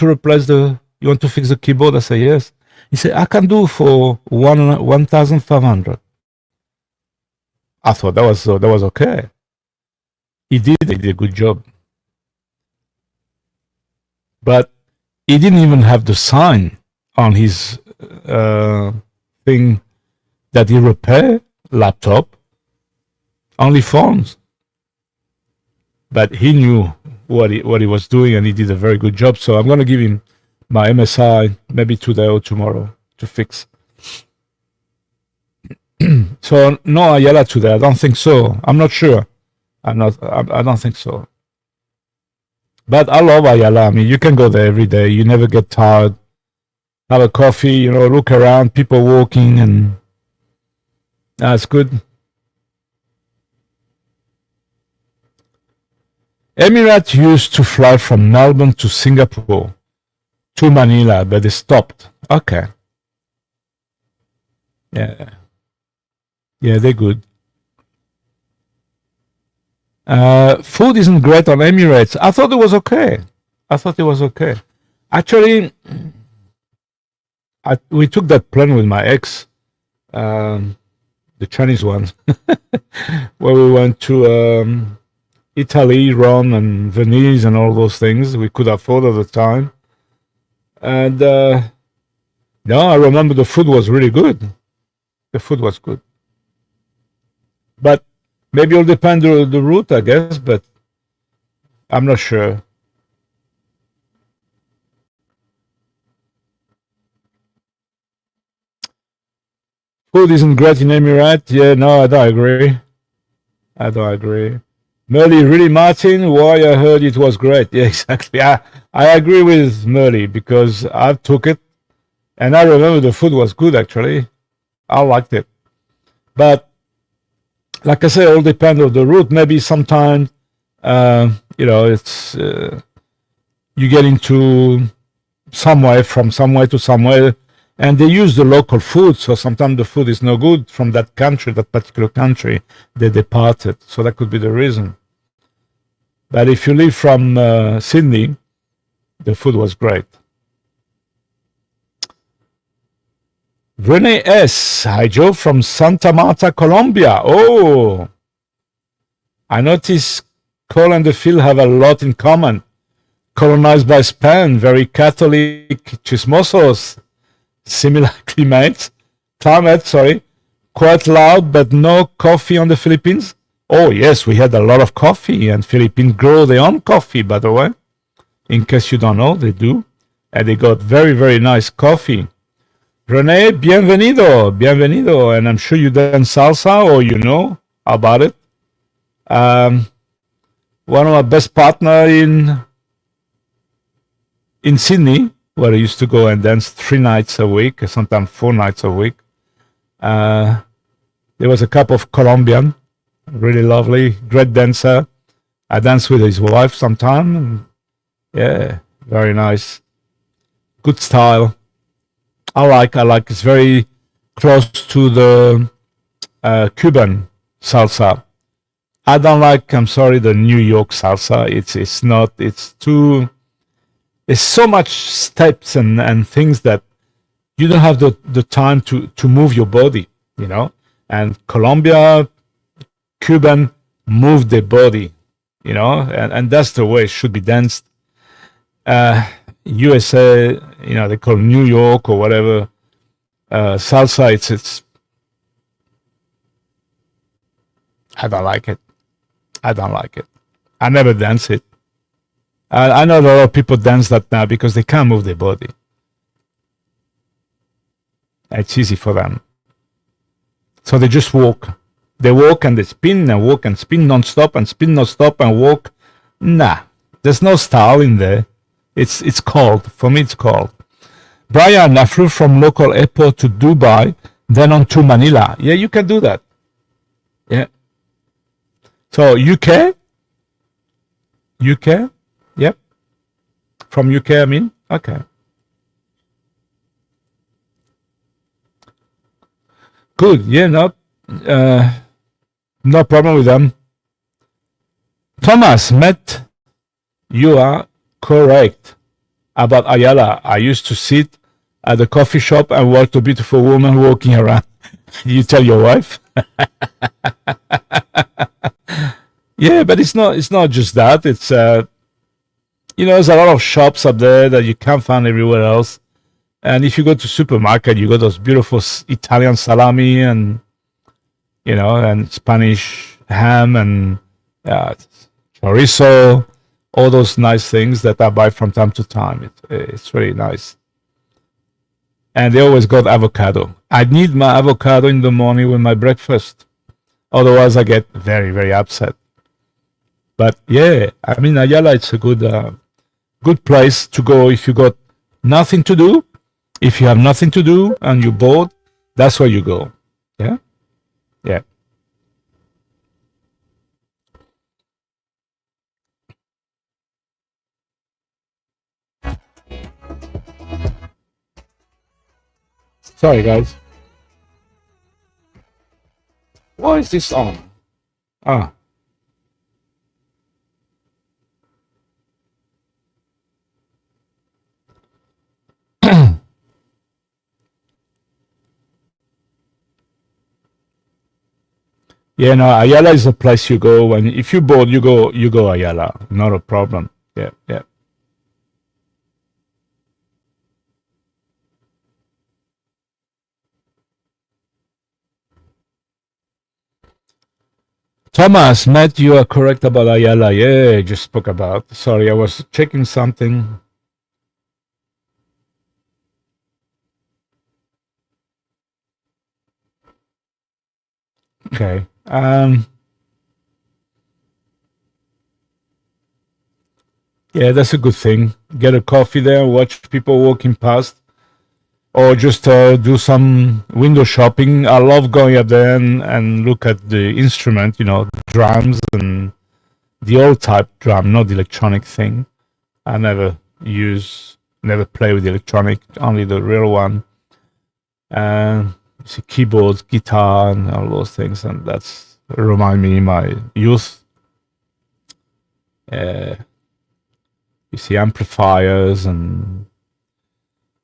to fix the keyboard?" I said, "Yes." He said, "I can do for 1,500." I thought that was okay. He did a good job, but he didn't even have the sign on his thing that he repair laptop, only phones. But he knew what he was doing, and he did a very good job. So I'm going to give him my MSI maybe today or tomorrow to fix. So no Ayala today. I don't think so. I'm not sure. I don't think so. But I love Ayala. I mean, you can go there every day. You never get tired. Have a coffee, look around, people walking, and that's good. Emirates used to fly from Melbourne to Singapore to Manila, but they stopped. Okay. Yeah. Yeah, they're good. Food isn't great on Emirates. I thought it was okay. Actually, we took that plane with my ex, the Chinese one, where we went to Italy, Rome, and Venice, and all those things we could afford at the time. And no, I remember the food was really good. The food was good. But maybe it'll depend on the route, I guess, but I'm not sure. Food isn't great in Emirates. Yeah, no, I don't agree. Merly, really, Martin? Why I heard it was great. Yeah, exactly. I agree with Merly because I took it, and I remember the food was good, actually. I liked it. But like I say, it all depends on the route. Maybe sometimes, it's you get into somewhere from somewhere to somewhere, and they use the local food. So sometimes the food is no good from that country, that particular country they departed. So that could be the reason. But if you live from Sydney, the food was great. Rene S. Hi, Joe, from Santa Marta, Colombia. Oh, I notice Cole and the Phil have a lot in common. Colonized by Spain, very Catholic, chismosos, similar climate, quite loud, but no coffee on the Philippines. Oh, yes, we had a lot of coffee, and Philippines grow their own coffee, by the way. In case you don't know, they do. and they got very, very nice coffee. Rene, bienvenido, bienvenido, and I'm sure you dance salsa or you know about it. Um, One of my best partner in Sydney, where I used to go and dance 3 nights a week, sometimes 4 nights a week. Uh, there was a couple of Colombian, really lovely, great dancer. I dance with his wife sometime. Yeah, very nice, good style. I like. It's very close to the Cuban salsa. I don't like. I'm sorry, the New York salsa. It's not. It's too. There's so much steps and things that you don't have the time to move your body. You know. And Colombia, Cuban move their body. You know, and that's the way it should be danced. USA, you know, they call New York or whatever salsa. It's. I don't like it. I don't like it. I never dance it. I know a lot of people dance that now because they can't move their body. It's easy for them. So they just walk. They walk and they spin and walk and spin non-stop and spin non-stop and walk. Nah, there's no style in there. It's cold. For me, it's cold. Brian, I flew from local airport to Dubai, then on to Manila. Yeah, you can do that. Yeah. So UK? UK? Yep. From UK, I mean? Okay. Good. Yeah, no problem with them. Thomas, Matt, you are correct about Ayala. I used to sit at the coffee shop and watch a beautiful woman walking around. You tell your wife? Yeah, but it's not just that. It's there's a lot of shops up there that you can't find everywhere else. And if you go to supermarket, you got those beautiful Italian salami and and Spanish ham and chorizo, all those nice things that I buy from time to time. It's really nice. And they always got avocado. I need my avocado in the morning with my breakfast. Otherwise, I get very, very upset. But yeah, I mean, Ayala, it's a good place to go if you got nothing to do. If you have nothing to do and you're bored, that's where you go. Yeah, yeah. Sorry, guys. Why is this on? Ah, yeah. No, Ayala is a place you go when if you're bored, you go Ayala. Not a problem. Yeah, yeah. Thomas, Matt, you are correct about Ayala. Yeah, I just spoke about. Sorry, I was checking something. Okay. Yeah, that's a good thing. Get a coffee there, watch people walking past, or just do some window shopping. I love going up there and look at the instrument, drums and the old type drum, not the electronic thing. I never play with the electronic, only the real one. And you see keyboards, guitar, and all those things, and that's remind me of my youth. Uh, you see amplifiers, and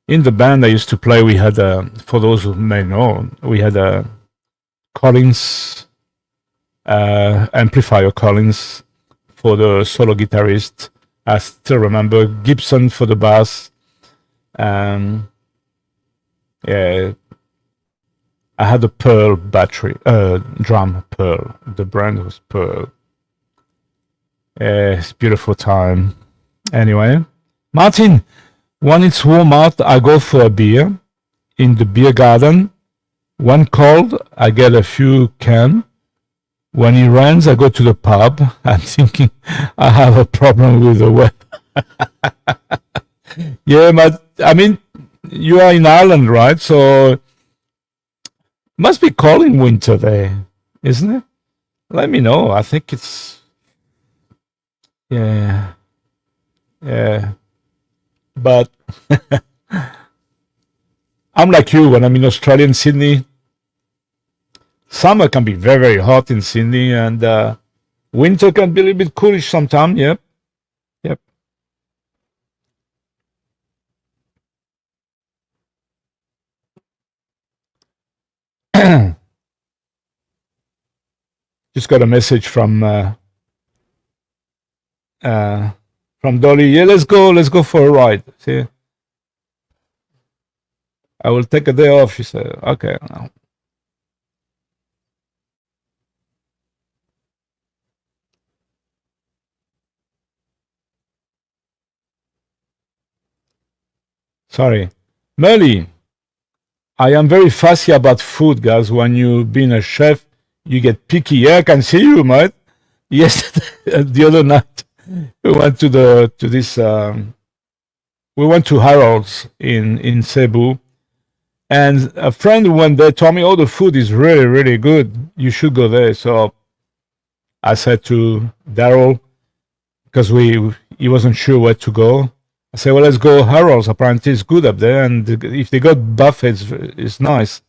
in the band I used to play, we had for those who may know, we had a Collins amplifier Collins for the solo guitarist. I still remember Gibson for the bass. Um, yeah, I had a Pearl battery, drum Pearl. The brand was Pearl. It's a beautiful time. Anyway, Martin, When it's warm out, I go for a beer in the beer garden. When cold, I get a few cans. When it rains, I go to the pub. I'm thinking I have a problem with the weather. Yeah, but I mean, you are in Ireland, right? So must be cold in winter there, isn't it? Let me know. I think it's yeah, yeah. But I'm like you when I'm in Australia in Sydney. Summer can be very, very hot in Sydney, and winter can be a little bit coolish sometimes. Yep, yep. Just got a message uh, from Dolly. Yeah, let's go for a ride. See, I will take a day off. She said, okay. Sorry, Merly. I am very fussy about food, guys. When you being a chef, you get picky. Yeah, I can see you, mate. Yesterday, the other night, we went to the to this. We went to Harold's in Cebu, and a friend who went there told me, "Oh, the food is really, really good. You should go there." So I said to Daryl, because we he wasn't sure where to go. I said, "Well, let's go Harold's. Apparently, it's good up there, and if they got buffets, it's nice."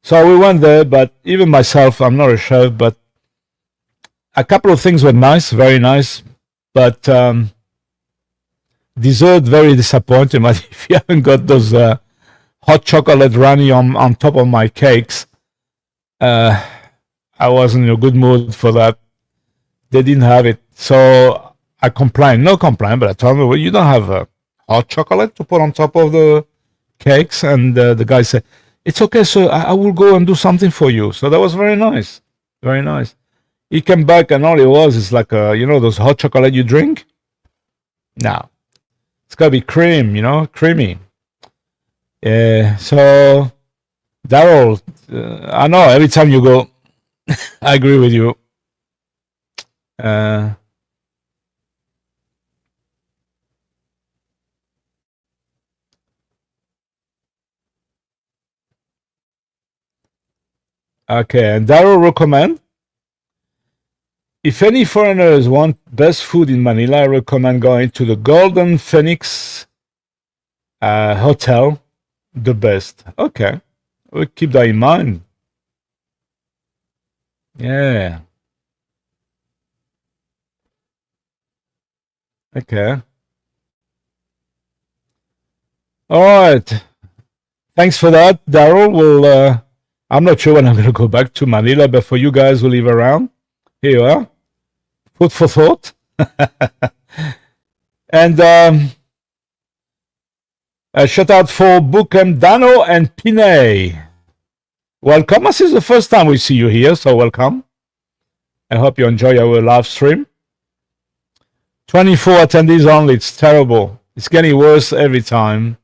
So we went there, but even myself, I'm not a chef, but a couple of things were nice, very nice, but dessert very disappointing. But if you haven't got those hot chocolate runny on top of my cakes, uh, I wasn't in a good mood for that. They didn't have it, so I complained. No complaint, but I told them, "Well, you don't have hot chocolate to put on top of the cakes," and the guy said, "It's okay, so I will go and do something for you." So that was very nice, very nice. He came back, and all it was is like those hot chocolate you drink. No, it's gotta be cream, creamy. Yeah. So Daryl, I know every time you go, I agree with you. Uh, okay, and Daryl recommend if any foreigners want best food in Manila, I recommend going to the Golden Phoenix Hotel. The best. Okay, we'll keep that in mind. Yeah. Okay. All right. Thanks for that, Daryl. I'm not sure when I'm going to go back to Manila, but for you guys who live around, here you are. Food for thought. And a shout out for Bukem, Dano, and Pinay. Welcome. This is the first time we see you here, so welcome. I hope you enjoy our live stream. 24 attendees only. It's terrible. It's getting worse every time.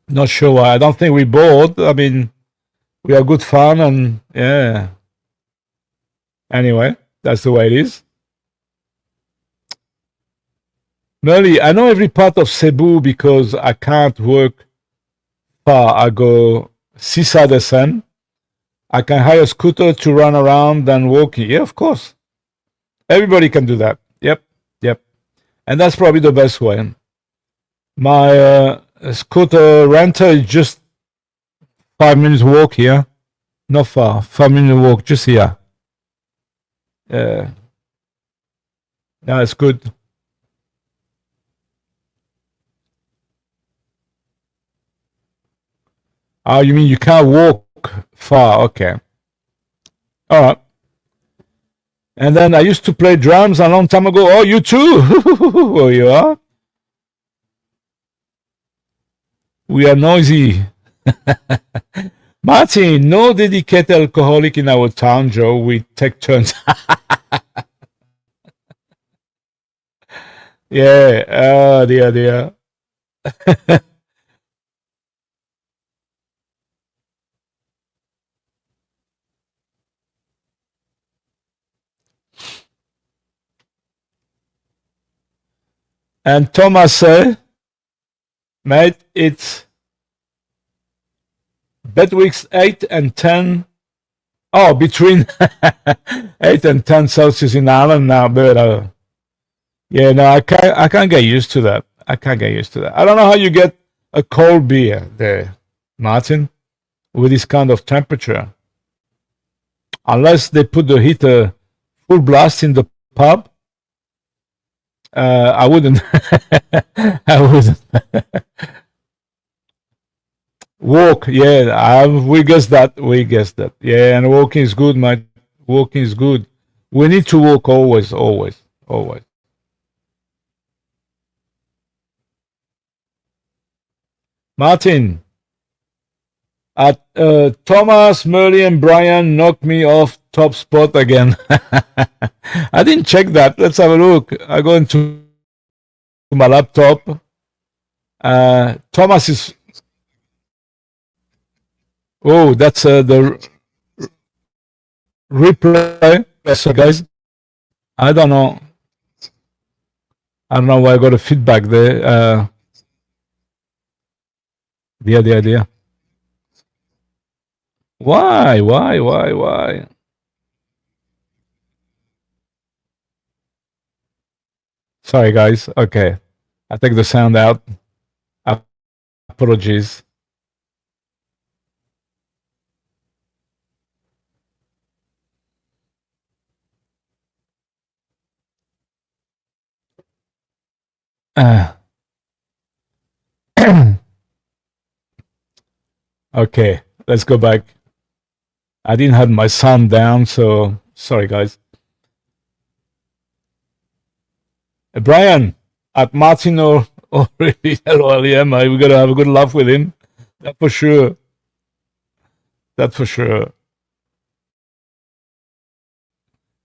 Not sure why. I don't think we're bored. I mean, we have good fun, and yeah. Anyway, that's the way it is. Merly, I know every part of Cebu because I can't work far. I go seaside SM. I can hire a scooter to run around and walk. Yeah, of course. Everybody can do that. Yep, yep. And that's probably the best way. My scooter rental is just 5 minutes walk here. Not far. 5 minute walk just here. Yeah, it's good. Oh, you mean you can't walk far? Okay. All right. And then I used to play drums a long time ago. Oh, you too? Oh, you are? We are noisy. Martin, no dedicated alcoholic in our town, Joe. We take turns. Yeah. Dear, dear. And Thomas said, mate, it's bet weeks 8 and 10. Oh, between 8 and 10 Celsius in Ireland now, but yeah, no, I can't get used to that. I can't get used to that. I don't know how you get a cold beer there, Martin, with this kind of temperature. Unless they put the heater full blast in the pub, I wouldn't. I wouldn't. Walk, yeah, we guess that. We guess that. Yeah, and walking is good, mate. Walking is good. We need to walk always, always, always. Martin, Thomas, Merle, and Brian knocked me off top spot again. I didn't check that. Let's have a look. I go into my laptop. Thomas is. Oh, that's the replay. So, guys, I don't know. I don't know why I got a feedback there. The idea. Why? Why? Sorry, guys. Okay. I take the sound out. Apologies. Okay, let's go back. I didn't have my sound down, so sorry, guys. Brian at Martino already. Hello, LEM. We gotta have a good laugh with him. That for sure. That for sure.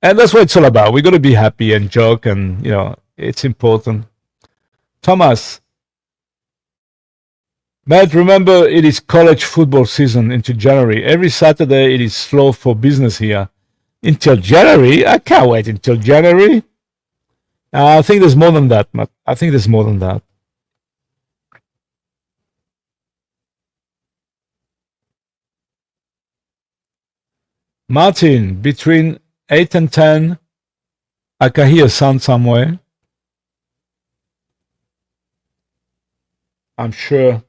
And that's what it's all about. We got to be happy and joke, and it's important. Thomas, Matt, remember it is college football season into January. Every Saturday it is slow for business here. Until January? I can't wait until January. I think there's more than that, Matt. I think there's more than that. Martin, between 8 and 10, I can hear sound somewhere. I'm sure.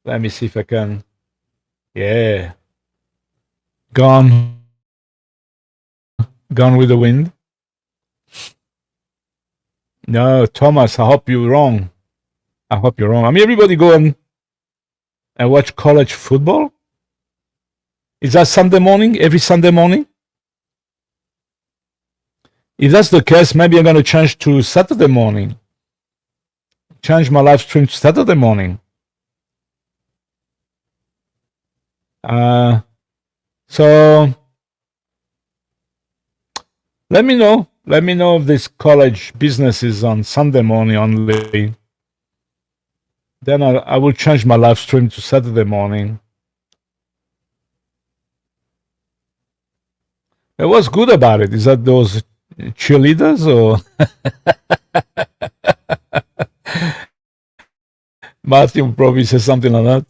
Let me see if I can. Yeah. Gone with the wind. No, Thomas, I hope you're wrong. I hope you're wrong. I mean, everybody go and watch college football? Is that Sunday morning? Every Sunday morning? If that's the case, maybe I'm going to change to Saturday morning. Change my live stream to Saturday morning. So let me know. Let me know if this college business is on Sunday morning only. Then I will change my live stream to Saturday morning. And what's good about it? Is that those cheerleaders or Martin probably says something like that.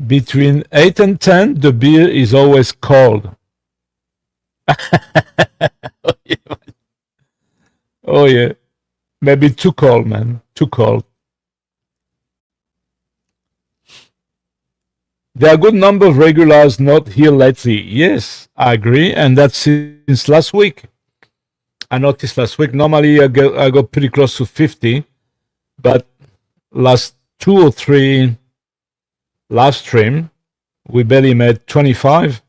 Between 8 and 10, the beer is always cold. Oh yeah, maybe too cold, man. Too cold. There are a good number of regulars not here lately. Yes, I agree, and that's since last week. I noticed last week. Normally, I go pretty close to 50, but last 2 or 3 live stream, we barely made 25.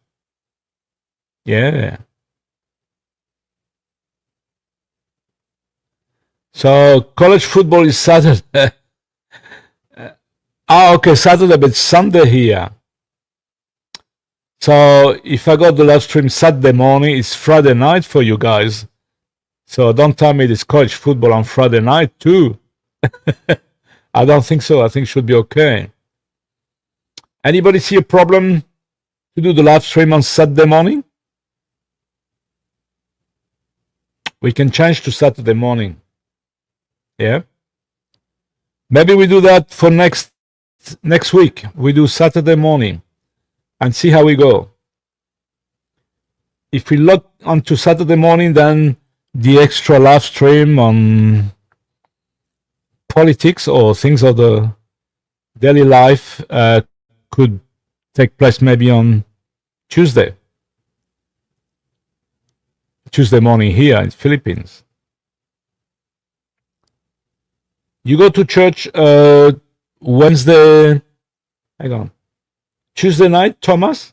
Yeah. So college football is Saturday. Okay, Saturday, but Sunday here. So if I got the live stream Saturday morning, it's Friday night for you guys. So don't tell me there's college football on Friday night too. I don't think so. I think it should be okay. Anybody see a problem to do the live stream on Saturday morning? We can change to Saturday morning. Yeah. Maybe we do that for next week. We do Saturday morning and see how we go. If we log onto Saturday morning, then the extra live stream on politics or things of the daily life could take place maybe on Tuesday morning here in the Philippines. You go to church Tuesday night, Thomas?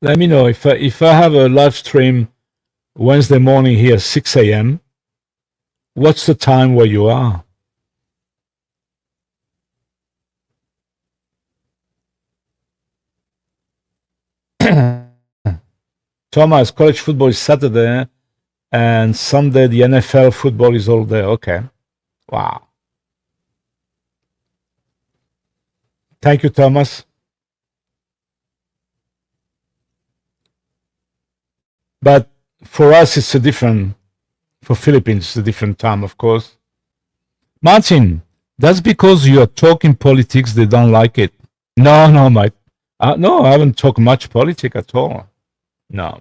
Let me know if I have a live stream Wednesday morning here, 6 a.m. What's the time where you are? Thomas, college football is Saturday and Sunday the NFL football is all day. Okay. Wow. Thank you, Thomas. But for us, it's a different, for Philippines, it's a different time, of course. Martin, that's because you are talking politics, they don't like it. No, mate. No, I haven't talked much politics at all. No,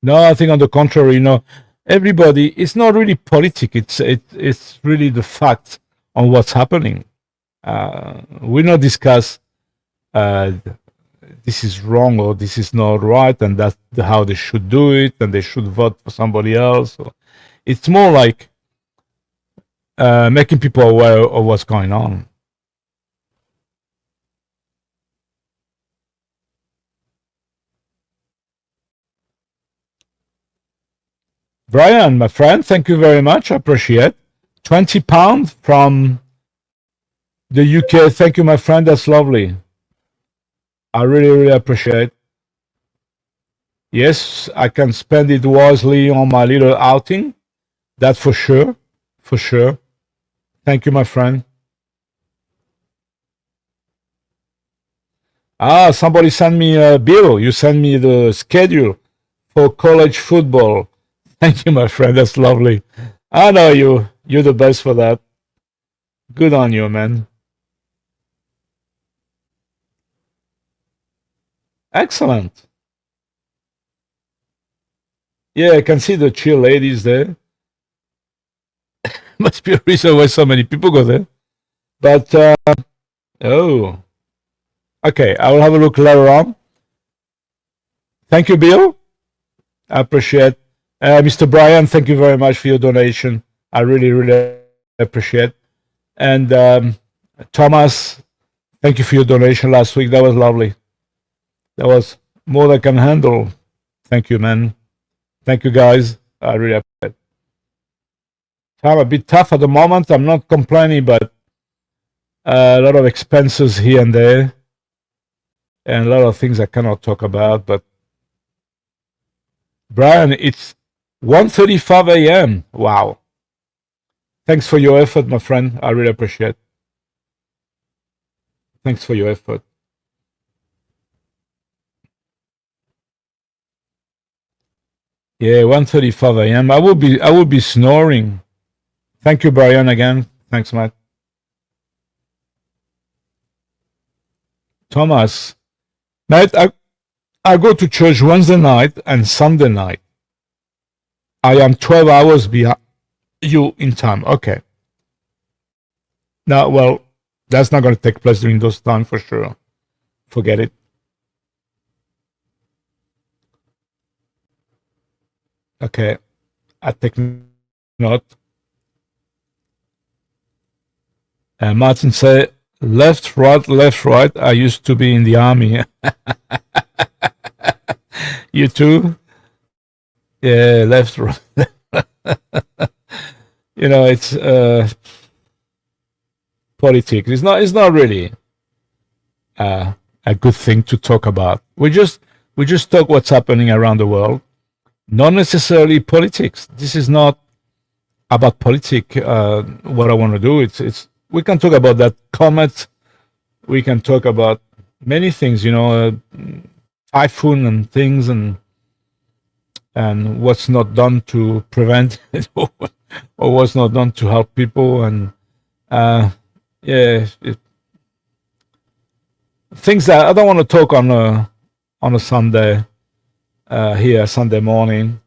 I think on the contrary, everybody, it's not really politics, it's really the fact on what's happening. We not discuss this is wrong or this is not right and that's how they should do it and they should vote for somebody else. It's more like making people aware of what's going on. Brian, my friend, thank you very much. I appreciate. £20 from the UK. Thank you, my friend. That's lovely. I really, really appreciate. Yes, I can spend it wisely on my little outing. That's for sure. For sure. Thank you, my friend. Somebody sent me a bill. You sent me the schedule for college football. Thank you, my friend. That's lovely. I know you. You're the best for that. Good on you, man. Excellent. Yeah, I can see the chill ladies there. Must be a reason why so many people go there. But, oh. Okay, I will have a look later on. Thank you, Bill. I appreciate. Mr. Brian, thank you very much for your donation. I really, really appreciate. And Thomas, thank you for your donation last week. That was lovely. That was more than I can handle. Thank you, man. Thank you, guys. I really appreciate it. Time a bit tough at the moment. I'm not complaining, but a lot of expenses here and there. And a lot of things I cannot talk about. But Brian, it's 1:35 a.m. Wow. Thanks for your effort, my friend. I really appreciate it. Thanks for your effort. Yeah, 1:35 a.m. I will be snoring. Thank you, Brian, again. Thanks, Matt. Thomas, Matt, I go to church Wednesday night and Sunday night. I am 12 hours behind you in time. Okay. Now, well, that's not going to take place during those times for sure. Forget it. Okay. I take note. Martin said, left, right. I used to be in the army. You too? Yeah, left, right. It's politics. It's not really a good thing to talk about. We just We just talk what's happening around the world, not necessarily politics. This is not about politics. What I want to do, it's we can talk about that comet. We can talk about many things, typhoon and things, and what's not done to prevent it, or what's not done to help people, and uh, yeah, things that I don't want to talk on a Sunday here, Sunday morning.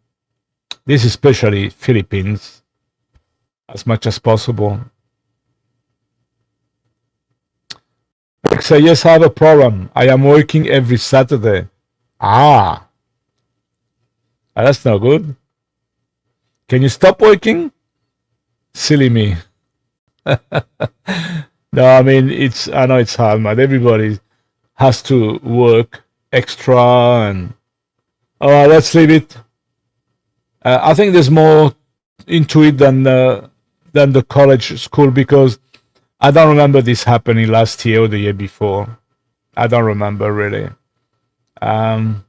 This is especially Philippines, as much as possible. Say yes, I have a problem. I am working every Saturday. Ah, that's not good. Can you stop working? Silly me. No, I mean I know it's hard, man. Everybody has to work extra, and let's leave it. I think there's more into it than the college school, because I don't remember this happening last year or the year before. I don't remember really. Um,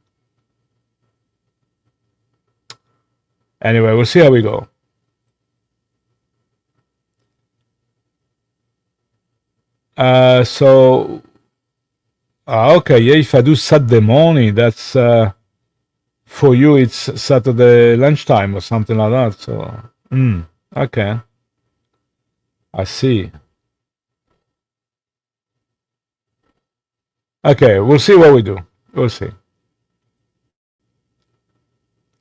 anyway, we'll see how we go. So okay, yeah. If I do Saturday morning, that's for you. It's Saturday lunchtime or something like that. So, okay, I see. Okay, we'll see what we do. We'll see.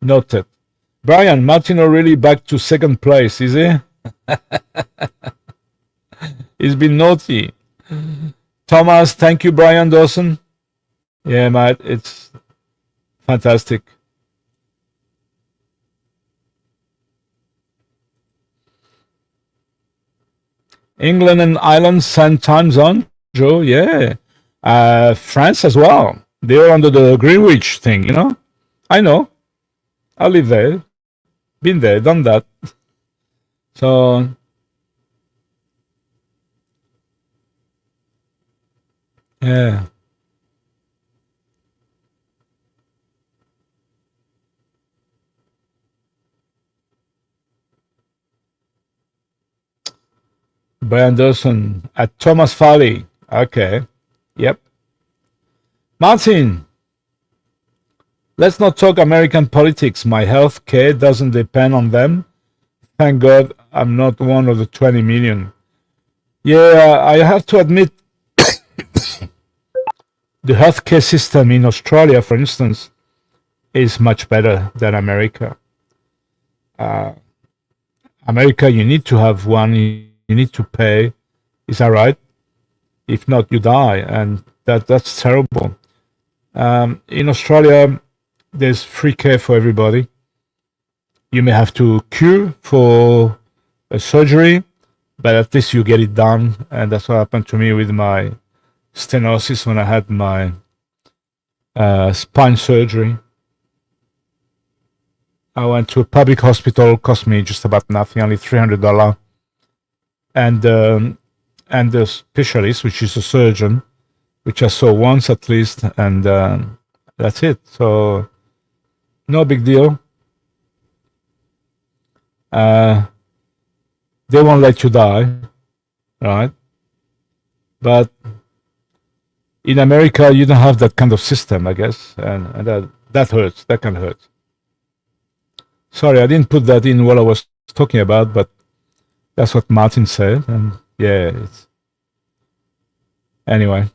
Noted. Brian, Martin already back to second place, is he? He's been naughty. Thomas, thank you, Brian Dawson. Yeah, mate, it's fantastic. England and Ireland, same time zone, Joe, yeah. France as well. They're under the Greenwich thing, I know. I live there. Been there, done that. So, yeah. Brian Dawson at Thomas Farley. Okay. Yep. Martin, let's not talk American politics. My health care doesn't depend on them. Thank God I'm not one of the 20 million. Yeah, I have to admit, the healthcare system in Australia, for instance, is much better than America. America, you need to have one, you need to pay. Is that right? If not, you die, and that's terrible. In Australia, there's free care for everybody. You may have to queue for a surgery, but at least you get it done, and that's what happened to me with my stenosis when I had my spine surgery. I went to a public hospital, cost me just about nothing, only $300, and the specialist, which is a surgeon, which I saw once at least, and that's it. So no big deal. They won't let you die, right? But in America, you don't have that kind of system, I guess, and that hurts. That can hurt. Sorry, I didn't put that in what I was talking about, but that's what Martin said, and yeah, it's anyway.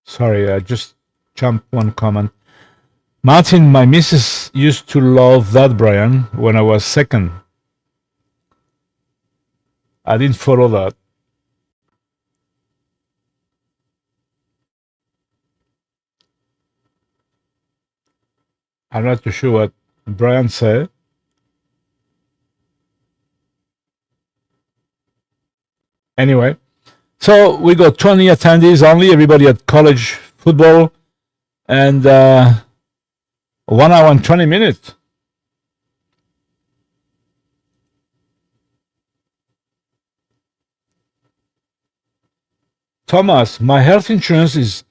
Sorry, I just jumped one comment. Martin, my missus used to love that Brian when I was second. I didn't follow that. I'm not too sure what Brian said. Anyway, So we got 20 attendees only, everybody at college football, and 1 hour and 20 minutes. Thomas, my health insurance is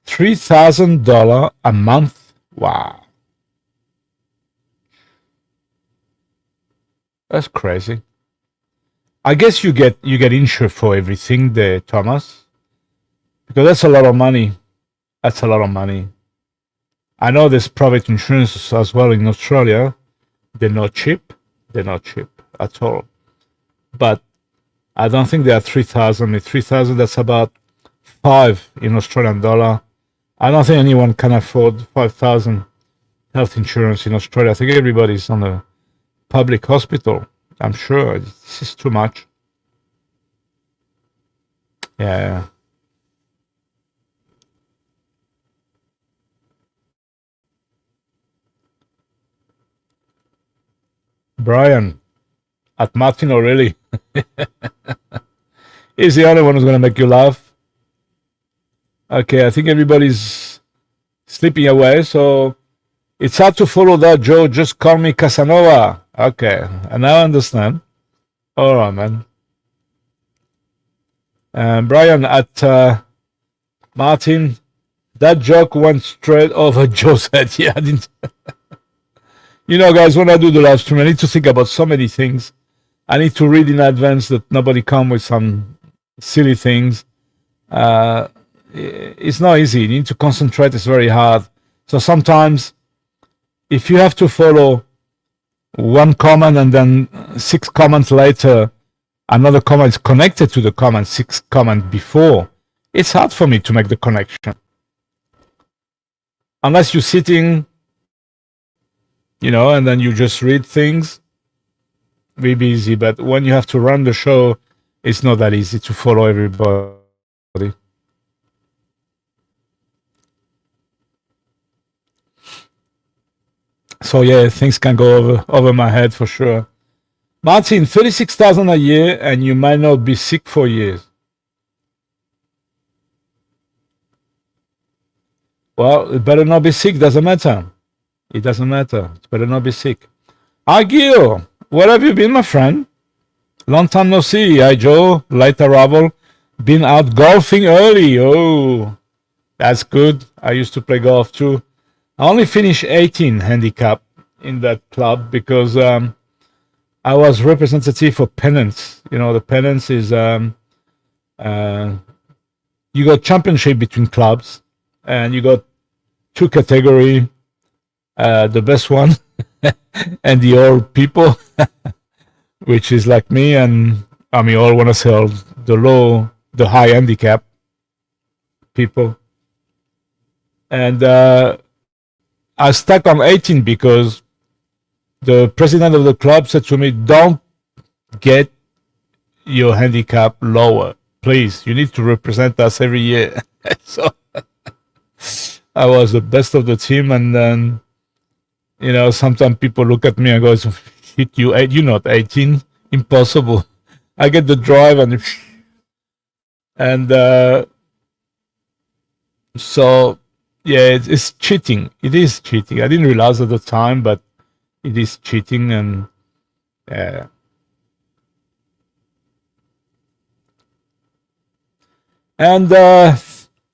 $3,000 a month. Wow. That's crazy. I guess you get insured for everything there, Thomas, because that's a lot of money. That's a lot of money. I know there's private insurances as well in Australia. They're not cheap. They're not cheap at all. But I don't think they are 3,000. 3,000, that's about 5 in Australian dollar. I don't think anyone can afford 5,000 health insurance in Australia. I think everybody's on a public hospital. I'm sure this is too much. Yeah. Brian, at Martin O'Reilly. He's the only one who's going to make you laugh. Okay, I think everybody's sleeping away, so it's hard to follow that, Joe. Just call me Casanova. Okay, and now I understand. All right, man. Brian, at Martin, that joke went straight over Joe's head. Yeah, I didn't. You know, guys, when I do the live stream, I need to think about so many things. I need to read in advance that nobody come with some silly things. It's not easy. You need to concentrate. It's very hard. So sometimes, if you have to follow one comment and then 6 comments later, another comment is connected to the comment 6 comment before, it's hard for me to make the connection. Unless you're sitting, you know, and then you just read things, maybe easy. But when you have to run the show, it's not that easy to follow everybody. So yeah, things can go over my head for sure. Martin, 36,000 a year, and you might not be sick for years. Well, it better not be sick. Doesn't matter. It doesn't matter. It better not be sick. Hi, Gil. Where have you been, my friend? Long time no see. Hi, Joe. Light arrival. Been out golfing early. Oh, that's good. I used to play golf too. I only finished 18 handicap in that club because I was representative for pennants. You know, the pennants is you got championship between clubs, and you got 2 category. The best one and the old people, which is like me, and I mean, all want to sell the high handicap people. And I stuck on 18 because the president of the club said to me, don't get your handicap lower. Please, you need to represent us every year. So I was the best of the team, and then, you know, sometimes people look at me and go, hit you, you're not 18, impossible. I get the drive and so yeah, it's cheating. It is cheating. I didn't realize at the time, but it is cheating. And Agil,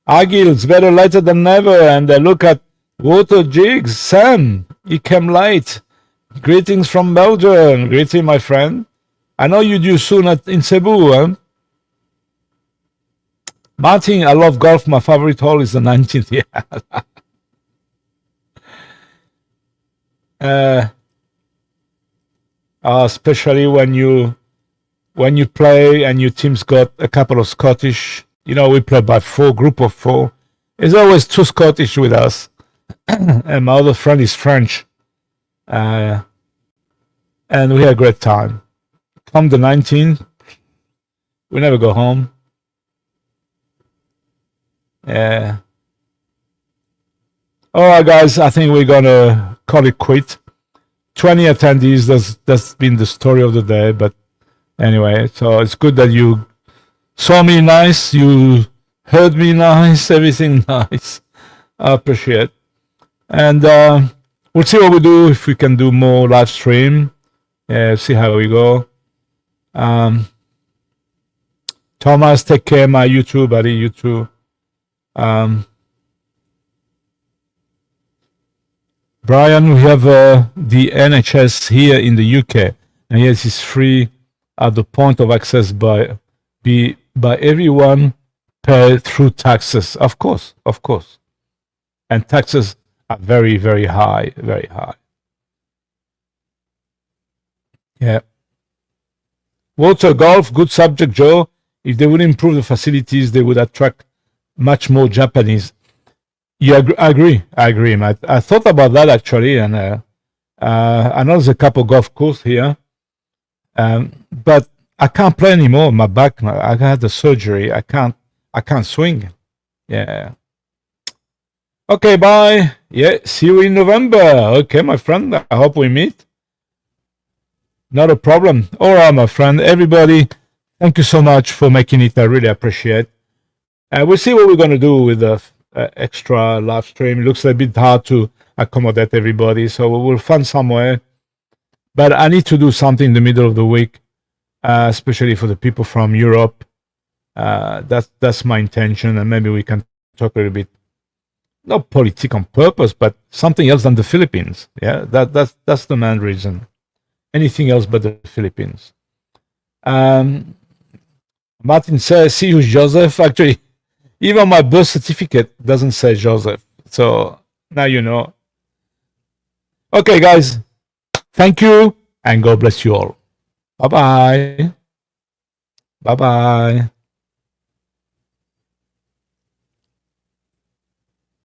it's better later than never. And look at Water Jigs, Sam. He came late. Greetings from Belgium. Greeting, my friend. I know you do soon in Cebu, huh? Martin, I love golf. My favorite hole is the 19th. Yeah. Especially when you play and your team's got a couple of Scottish. You know, we play by 4, group of 4. There's always 2 Scottish with us. And my other friend is French. And we had a great time. Come the 19th, we never go home. Yeah. All right, guys, I think we're going to call it quit. 20 attendees, that's been the story of the day. But anyway, so it's good that you saw me nice, you heard me nice, everything nice. I appreciate. And we'll see what we do, if we can do more live stream. See how we go. Thomas, take care, my YouTube, buddy, you too. Brian, we have the NHS here in the UK, and yes, it's free at the point of access by everyone paid through taxes. Of course, and taxes are very, very high, very high. Yeah. Water golf, good subject, Joe. If they would improve the facilities, they would attract much more Japanese. Yeah, I agree, Matt. I thought about that actually, and I know there's a couple golf courses here, but I can't play anymore. My back, I had the surgery. I can't swing. Yeah. Okay, bye. Yeah, see you in November. Okay, my friend. I hope we meet. Not a problem. All right, my friend. Everybody, thank you so much for making it. I really appreciate. We'll see what we're going to do with the extra live stream. It looks a bit hard to accommodate everybody, so we'll find somewhere. But I need to do something in the middle of the week, especially for the people from Europe. That's my intention, and maybe we can talk a little bit, not politics on purpose, but something else than the Philippines. Yeah, that's the main reason. Anything else but the Philippines. Martin says, see who's Joseph. Actually, even my birth certificate doesn't say Joseph. So now you know. Okay, guys. Thank you, and God bless you all. Bye-bye. Bye-bye.